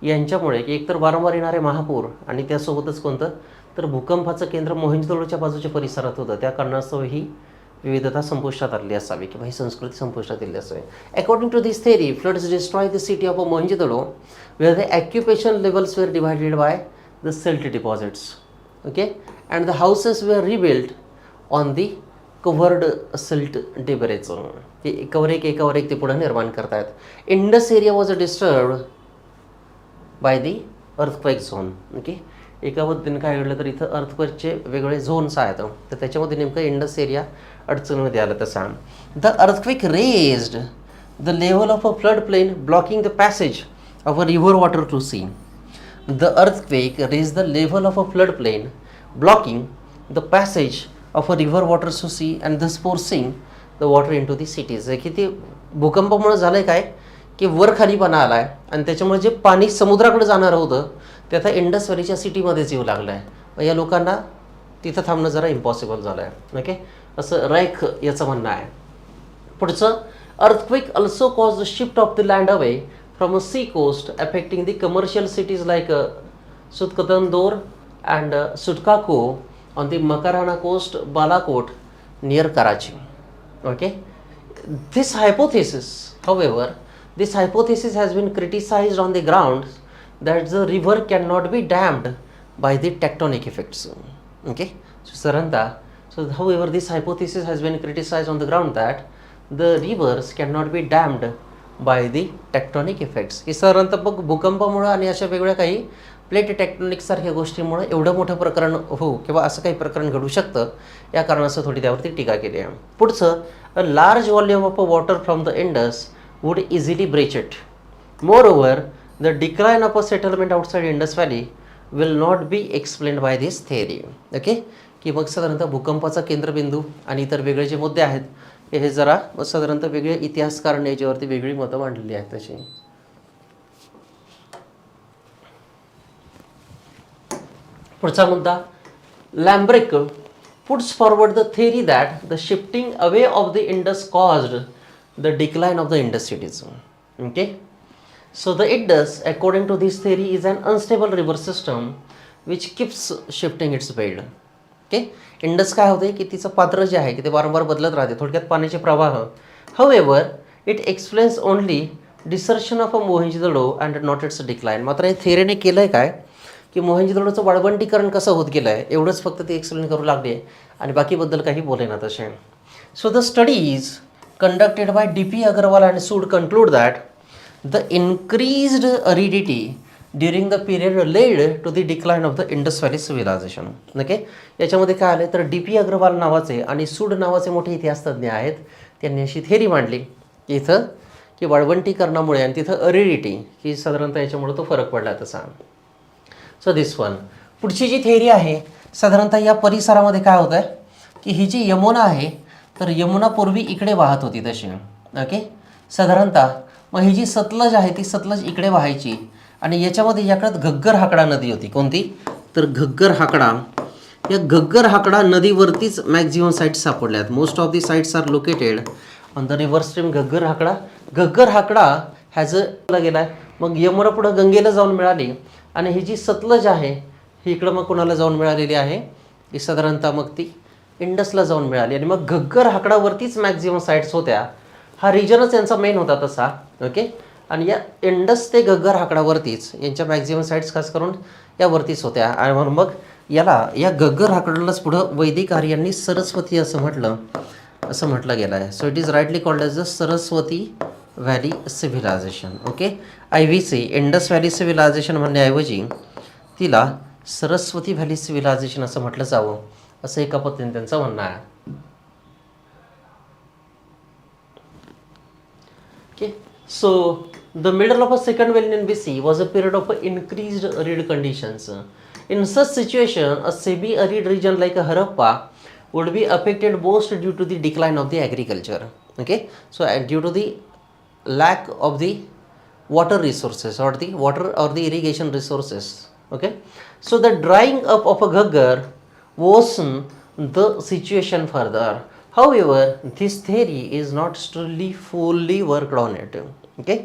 यांच्यामुळे की एकतर वारंवार येणारे महापूर आणि त्यासोबतच कोणतं तर भूकंपाचं केंद्र मोहेंजोदडोच्या बाजूच्या परिसरात होतं, त्या कारणास्तव ही विविधता संपुष्टात आलेली असावी किंवा ही संस्कृती संपुष्टात आलेली असावी. According to this theory, floods destroy the city of Mohenjodaro where the occupation levels were divided by the silt deposits. Okay, and the houses were rebuild on the covered silt debris. ते एकावर एक ते पुढे निर्माण करतायत. Indus area was disturb by the earthquake zone. Okay, एका पद्धतीने काय घडलं तर इथं अर्थक्वेकचे वेगवेगळे झोन्स आहेत, तर त्याच्यामध्ये नेमकं इंडस एरिया अडचणीमध्ये आलं. तसा the earthquake raised the level of a flood plain blocking the passage of a river water to sea. The earthquake raise the level of a flood plain blocking the passage of a river water to sea and thus forcing the water in to the cities. की ते भूकंपामुळे झालं आहे काय की वर खालीपणा आला आहे आणि त्याच्यामुळे जे पाणी समुद्राकडे जाणार होतं ते आता इंडस व्हॅलीच्या सिटीमध्येच येऊ लागलं आहे. या लोकांना तिथं थांबणं जरा इम्पॉसिबल झालं आहे. ओके, असं रॅक याचं म्हणणं आहे. पुढचं, earthquake also cause the shift of the land away from a sea coast affecting the commercial cities like Sutkagendor and Sotkakoh on the Makran coast Balakot near Karachi. Okay, this hypothesis, however, this hypothesis has been criticized on the grounds that the river cannot be dammed by the tectonic effects. Okay, so however, this hypothesis has been criticized on the ground that the rivers cannot be dammed by the tectonic effects. की साधारणतः बघ भूकंपामुळे आणि अशा वेगवेगळ्या काही plate tectonic सारख्या गोष्टींमुळे एवढं मोठं प्रकरण हो किंवा असं काही प्रकरण घडू शकतं, या कारणास्तव थोडी त्यावरती टीका केली आहे. पुढचं, a large volume of water from the Indus would easily breach it. Moreover, the decline of a settlement outside Indus Valley will not be explained by this theory. Okay, की मग साधारणतः भूकंपाचा केंद्रबिंदू आणि इतर वेगळे जे मुद्दे आहेत हे जरा साधारणतः वेगळे इतिहासकार याच्यावरती वेगळी मतं मांडलेली आहेत तशी. पुढचा मुद्दा, लॅम्ब्रेक puts forward the theory that the shifting away of the Indus caused the decline of the Indus cities. Okay, so the Indus, according to this theory, is an unstable river system which keeps shifting its bed. Okay, Indus काय होते की तिचं पात्र जे आहे की ते वारंवार बदलत राहते, थोडक्यात पाण्याचे प्रवाह. However, it explains only desertion of a Mohenjo-daro and not its decline. मात्र या थेरीने केलंय काय की मोहेंजोदडोचं वाळवंटीकरण कसं होत गेलं आहे एवढंच फक्त ते एक्सप्लेन करू लागले आणि बाकीबद्दल काही बोले ना तसे. So the studies conducted by DP Agrawal and Sood concluded that the increased aridity during the period led to the decline of the Indus valley civilisation. Okay, याच्यामध्ये काय आलं तर DP अग्रवाल नावाचे आणि सूड नावाचे मोठे इतिहासतज्ञ आहेत, त्यांनी अशी थेरी मांडली की इथं की वाळवंटीकरणामुळे आणि तिथं अरिडिटी ही साधारणतः याच्यामुळे तो फरक पडला तसा. So this one. पुढची जी थेरी आहे साधारणतः या परिसरामध्ये काय होतं आहे की ही जी यमुना आहे तर यमुना पूर्वी इकडे वाहत होती तशी. ओके, साधारणतः मग ही जी सतलज आहे ती सतलज इकडे वाहायची आणि याच्यामध्ये याकडे घग्गर हाकडा नदी होती. कोणती तर घग्गर हाकडा. या घग्गर हाकडा नदीवरतीच मॅक्झिमम साईट्स सापडल्यात. Most of the sites are located on the river stream Ghaggar Hakra. Ghaggar Hakra ह्याच गेला आहे, मग यमुना पुढं गंगेला जाऊन मिळाली आणि ही जी सतलज आहे ही इकडं मग कोणाला जाऊन मिळालेली आहे ही साधारणतः मग ती इंडसला जाऊन मिळाली आणि मग घग्गर हाकडावरतीच मॅक्झिमम साईट्स होत्या. हा रिजनच यांचा मेन होता तसा. ओके, आणि या इंडस ते घग्गर हाकडावरतीच यांच्या मॅक्झिमम साईट्स खास करून यावरतीच होत्या. आणि म्हणून मग याला या घग्गर हाकडालाच पुढं वैदिक आर्यांनी सरस्वती असं म्हटलं गेलं आहे. So it is rightly called as the Saraswati valley civilisation. Okay, IVC Indus valley civilisation म्हणण्याऐवजी तिला सरस्वती व्हॅली सिव्हिलायझेशन असं म्हटलं जावं असं एका पद्धतीने त्यांचं म्हणणं आहे. Okay, so the middle of a second millennium BC was a period of increased arid conditions. In such situation a semi arid region like a Harappa would be affected most due to the decline of the agriculture. Okay, so due to the lack of the water resources or the irrigation resources. Okay, so the drying up of a ghaggar worsened the situation further. However, this theory is not still fully worked on it. Okay,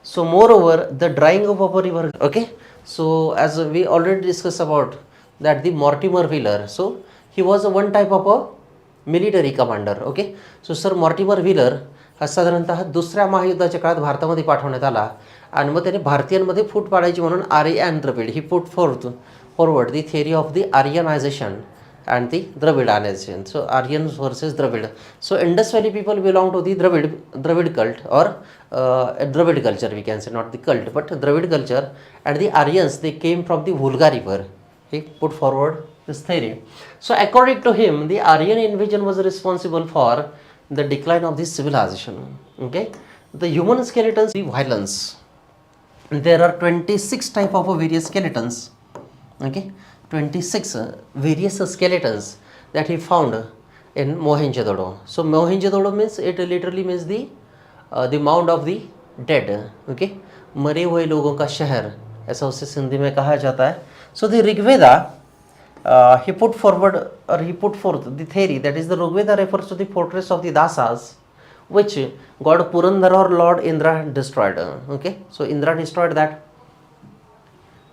so moreover the drying up of a river. Okay, so as we already discussed about that the Mortimer Wheeler, so he was one type of a military commander. Okay, so Sir Mortimer Wheeler हा साधारणतः दुसऱ्या महायुद्धाच्या काळात भारतामध्ये पाठवण्यात आला आणि मग त्याने भारतीयांमध्ये फूट पाडायची म्हणून Arya and Dravid he put forward the theory of the Aryanisation and the Dravidanization. So Aryans versus Dravid. So Indus Valley people belong to the Dravid cult or Dravid culture, we can say, not the cult but Dravid culture, and the Aryans, they came from the Volga river. He put forward this theory. So according to him, the Aryan invasion was responsible for the decline of this civilization. Okay, the human skeletons, the violence. There are 26 type of various skeletons. Okay, 26 various skeletons that he found in Mohenjo-daro. So Mohenjo-daro means, it literally means the mound of the dead. Okay, मरे हुए लोगों का शहर, ऐसा उसे सिंधी में कहा जाता है. So the Rigveda, he put forth the theory that is the Rigveda refers to the fortress of the Dasas, which God Purandara or Lord Indra destroyed. Okay, so Indra destroyed that.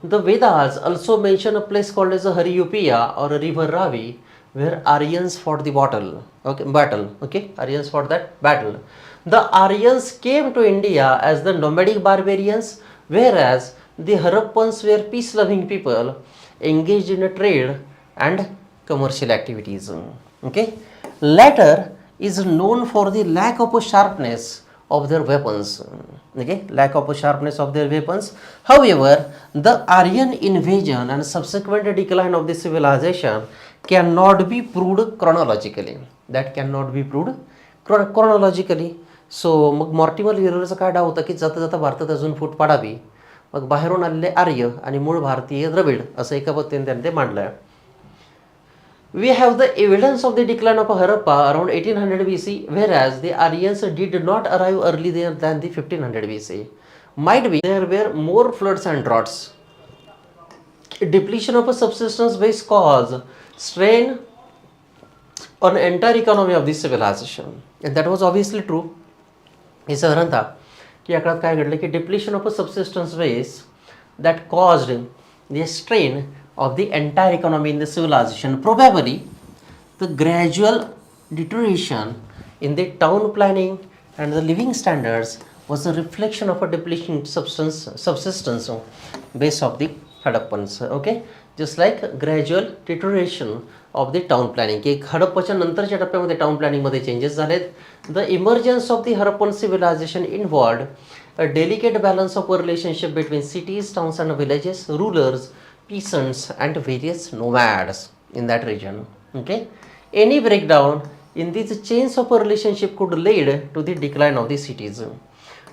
The Vedas also mention a place called as a Hariyupiya or a river Ravi, where Aryans fought the battle. Okay, Aryans fought that battle. The Aryans came to India as the nomadic barbarians, whereas the Harappans were peace-loving people engaged in a trade and commercial activities. Okay, latter is known for the lack of a sharpness of their weapons. Okay, lack of a sharpness of their weapons. However, the Aryan invasion and subsequent decline of the civilization cannot be proved chronologically. That cannot be proved chronologically. So मग Mortimer व्हीलरचा काय डाव होता की जाता जाता भारतात अजून फूट पाडावी, मग बाहेरून आलेले आर्य आणि मूळ भारतीय द्रविड असं एका पद्धतीने त्यांनी ते मांडलं. We have the evidence of the decline of Harappa around 1800 BC, whereas the Aryans did not arrive earlier than the 1500 BC. Might be there were more floods and droughts. Depletion of a subsistence base caused strain on the entire economy of this civilization, and that was obviously true. हे साधारणतः की या काळात काय घडलं की depletion of a subsistence base that caused the strain of the entire economy in the civilization. Probably the gradual deterioration in the town planning and the living standards was a reflection of a depletion subsistence base of the Harappans. Okay, just like gradual deterioration of the town planning की हडप्पाच्या नंतरच्या टप्प्यामध्ये town प्लॅनिंगमध्ये changes झालेत. The emergence of the Harappan civilization involved a delicate balance of a relationship between cities, towns and villages, rulers, peasants and various nomads in that region. Okay, any breakdown in these chains of a relationship could lead to the decline of the cities.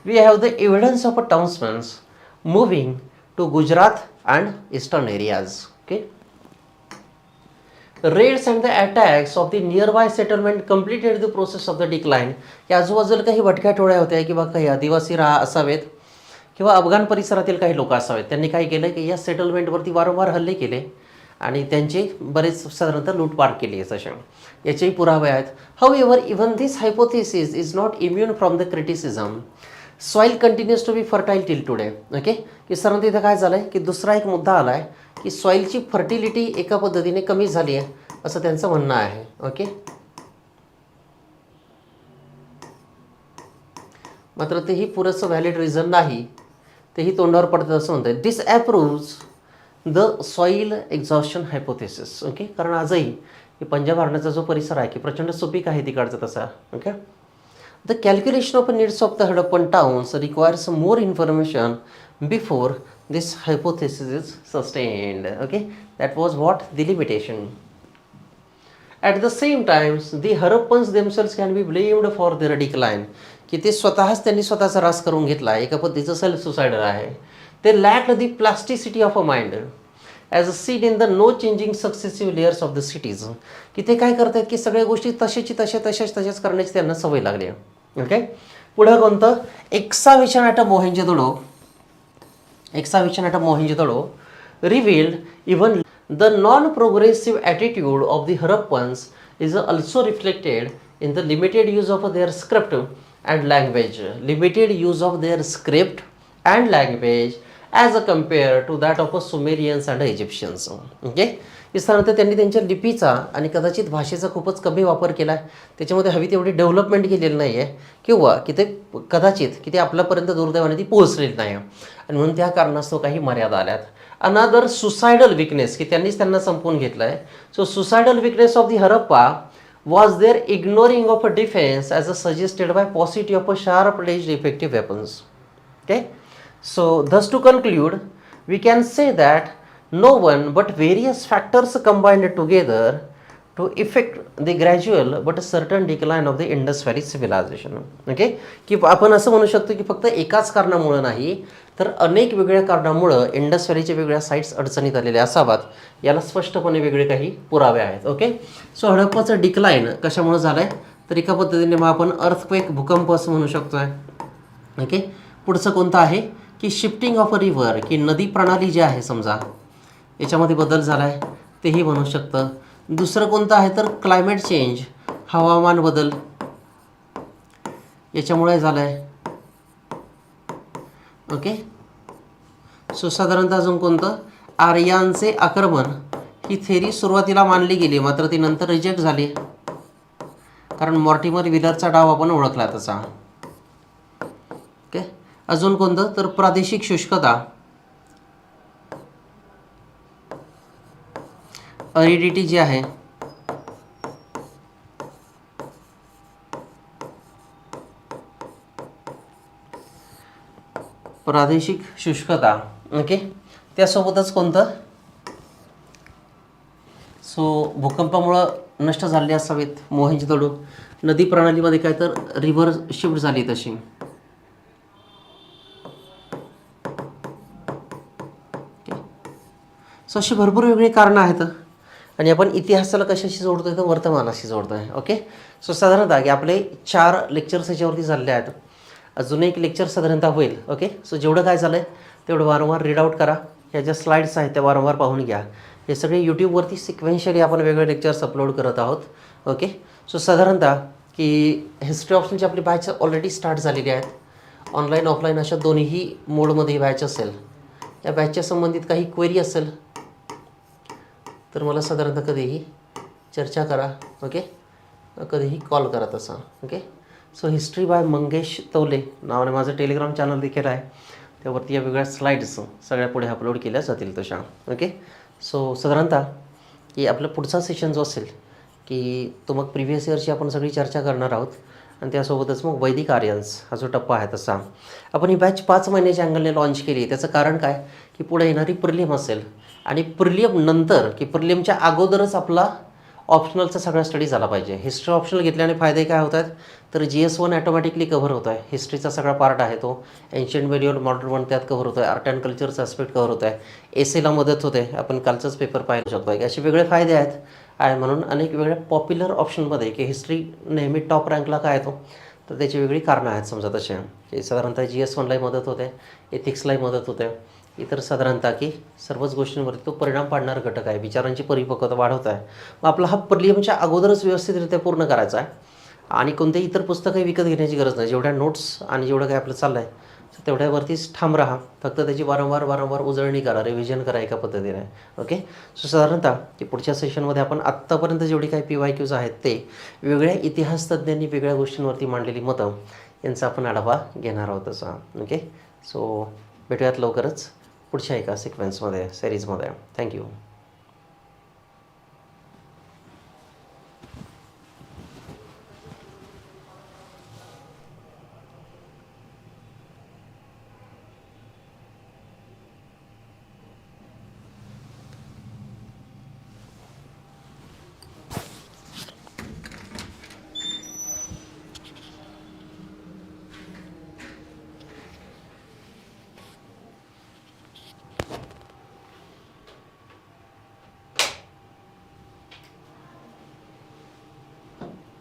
We have the evidence of a townsmen moving to Gujarat and eastern areas. Okay, raids and the attacks of the nearby settlement completed the process of the decline. या आजूबाजूला काही भटक्या टोळ्या होत्या किंवा काही आदिवासी असावेत किंवा अफगाण परिसरातील काही लोक असावेत, त्यांनी काय केलं की या सेटलमेंटवरती वारंवार हल्ले केले आणि त्यांचे बरेच साधारणतः लूटपाट केली आहे. अशा याचेही पुरावे आहेत. However, even this hypothesis is not immune from the criticism. Soil continues to be fertile till today. Okay, की साधारणतः इथं काय झालं आहे की दुसरा एक मुद्दा आला आहे की सॉईलची फर्टिलिटी एका पद्धतीने कमी झाली आहे असं त्यांचं म्हणणं आहे. ओके, मात्र तेही पुरेसं व्हॅलिड रिझन नाही, तेही तोंडावर पडतं असं म्हणतात. This approves the soil exhaustion hypothesis. Okay, कारण आजही की पंजाब हरण्याचा जो परिसर आहे की प्रचंड सुपीक आहे तिकडचा तसा. Okay, the calculation of needs of the Harappan towns requires more information before this hypothesis is sustained. Okay, that was what the limitation. At the same time, the Harappans themselves can be blamed for their decline. की ते स्वतःच त्यांनी स्वतःचा रास करून घेतला, एका पद्धतीचं सेल्फ सुसाइडर आहे. They lacked the plasticity of a mind as seen in the no changing successive layers of the cities. की ते काय करतात की सगळ्या गोष्टी तशाच करण्याची त्यांना सवय लागली. ओके, पुढं कोणतं एक्साव्हेशन at Mohenjo-daro revealed even the non-progressive attitude of the Harappans is also reflected in the limited use of their script and language. Limited use of their script and language as compared to that of Sumerians and Egyptians. Okay, त्यानंतर त्यांनी त्यांच्या लिपीचा आणि कदाचित भाषेचा खूपच कमी वापर केला आहे, त्याच्यामध्ये हवी तेवढी डेव्हलपमेंट केलेली नाही आहे, किंवा की ते कदाचित की ते आपल्यापर्यंत दुर्दैवाने ती पोहोचलेली नाही आहे, आणि म्हणून त्या कारणास्तव काही मर्यादा आल्यात. अनादर सुसायडल विकनेस, की त्यांनीच त्यांना संपवून घेतलं आहे. So suicidal weakness of the Harappa was their ignoring of a defense as a suggested by paucity of a sharp-edged effective weapons. Okay, so thus to conclude, we can say that no one but various factors combined together to effect the gradual but certain decline of the Indus Valley civilization. Okay, की आपण असं म्हणू शकतो की फक्त एकाच कारणामुळे नाही, तर अनेक वेगळ्या कारणामुळं इंडस व्हॅलीच्या वेगळ्या साईट्स अडचणीत आलेल्या असाव्यात, याला स्पष्टपणे वेगळे काही पुरावे आहेत. ओके, सो हडप्पाचं डिक्लाईन कशामुळे झालं आहे, तर एका पद्धतीने मग आपण अर्थक्वेक, भूकंप असं म्हणू शकतो आहे. ओके, पुढचं कोणतं आहे की शिफ्टिंग ऑफ अ रिव्हर, की नदी प्रणाली जी आहे समजा याच्यामध्ये बदल झाला आहे तेही म्हणू शकतं. दुसरं कोणतं आहे तर क्लायमेट चेंज, हवामान बदल याच्यामुळे झालं आहे. ओके, सो साधारणतः अजून कोणतं आर्यांचे आक्रमण, ही थेरी सुरुवातीला मानली गेली, मात्र ती नंतर रिजेक्ट झाली, कारण मॉर्टिमर व्हीलरचा डाव आपण ओळखला तसा. ओके, अजून कोणतं तर प्रादेशिक शुष्कता, अरिडिटी जी आहे, प्रादेशिक शुष्कता. ओके, त्यासोबतच कोणतं सो भूकंपामुळं नष्ट झाले असावेत मोहेंजोदडो, नदी प्रणालीमध्ये काय तर रिव्हर शिफ्ट झाली तशी. सो अशी भरपूर वेगळी कारणं आहेत, आणि आपण इतिहासाला कशाशी जोडतोय तर वर्तमानाशी जोडतोय. ओके, सो साधारणतः की आपले 4 लेक्चर्स याच्यावरती झालेले आहेत, अजून एक लेक्चर साधारणतः होईल. ओके, सो जेवढं काय झालं आहे तेवढं वारंवार रीड आउट करा, ह्या ज्या स्लाइड्स आहेत त्या वारंवार पाहून घ्या. हे सगळे यूट्यूबवरती सिक्वेन्शियली आपण वेगळे लेक्चर्स अपलोड करत आहोत. ओके, सो साधारणतः की हिस्ट्री ऑप्शनची आपली बॅच ऑलरेडी स्टार्ट झालेली आहेत, ऑनलाईन ऑफलाईन अशा दोन्ही मोडमध्ये ही बॅच असेल. या बॅचच्या संबंधित काही क्वेरी असेल तर मला साधारणतः कधीही चर्चा करा. ओके, कधीही कॉल करा तसा. Okay, so history by Mangesh Tawale नावाने माझं टेलिग्राम चॅनल देखील आहे, त्यावरती या वेगळ्या स्लाइड्स सगळ्या पुढे अपलोड केल्या जातील तशा. ओके, सो साधारणतः की आपला पुढचा सेशन जो असेल की तो मग प्रिव्हियस इयरची आपण सगळी चर्चा करणार आहोत, आणि त्यासोबतच मग वैदिक आर्यन्स हा जो टप्पा आहे तसा आपण ही बॅच 5 महिन्याच्या अँगलने लॉन्च केली. त्याचं कारण काय की पुढे येणारी प्रिलिम असेल, आणि प्रिलियम नंतर की प्रिलियमच्या अगोदरच आपला ऑप्शनलचा सगळा स्टडी झाला पाहिजे. हिस्ट्री ऑप्शनल घेतल्याने फायदे काय होत आहेत तर GS1 ॲटोमॅटिकली कव्हर होत आहे, हिस्ट्रीचा सगळा पार्ट आहे तो, एन्शियंट मेडिओल मॉडर्न वन त्यात कव्हर होतो आहे, आर्ट अँड कल्चरचा ॲस्पेक्ट कव्हर होत आहे, एसेला मदत होते, आपण कालचाच पेपर पाहू शकतो आहे. असे वेगळे फायदे आहेत, आहे म्हणून अनेक वेगळ्या पॉप्युलर ऑप्शनमध्ये की हिस्ट्री नेहमी टॉप रँकला काय येतो तर त्याची वेगळी कारणं आहेत समजा तसे, की साधारणतः GS1लाही मदत होते, एथिक्सलाही मदत होते, इतर साधारणतः की सर्वच गोष्टींवरती तो परिणाम पाडणारा घटक आहे, विचारांची परिपक्वता वाढवत आहे. मग आपला हा प्रिलियमच्या अगोदरच व्यवस्थितरित्या पूर्ण करायचा आहे, आणि कोणतेही इतर पुस्तकही विकत घेण्याची गरज नाही. जेवढ्या नोट्स आणि जेवढं काय आपलं चाललं आहे तेवढ्यावरतीच ठाम राहा, फक्त त्याची वारंवार उजळणी करा, रिव्हिजन करा एका पद्धतीने. ओके, सो साधारणतः की पुढच्या सेशनमध्ये आपण आत्तापर्यंत जेवढी काही PYQs आहेत ते वेगळ्या इतिहास तज्ज्ञांनी वेगळ्या गोष्टींवरती मांडलेली मतं यांचा आपण आढावा घेणार आहोत तसा. ओके, सो भेटूयात लवकरच पुढच्या एका सिक्वेन्समध्ये, सिरीजमध्ये. थँक्यू.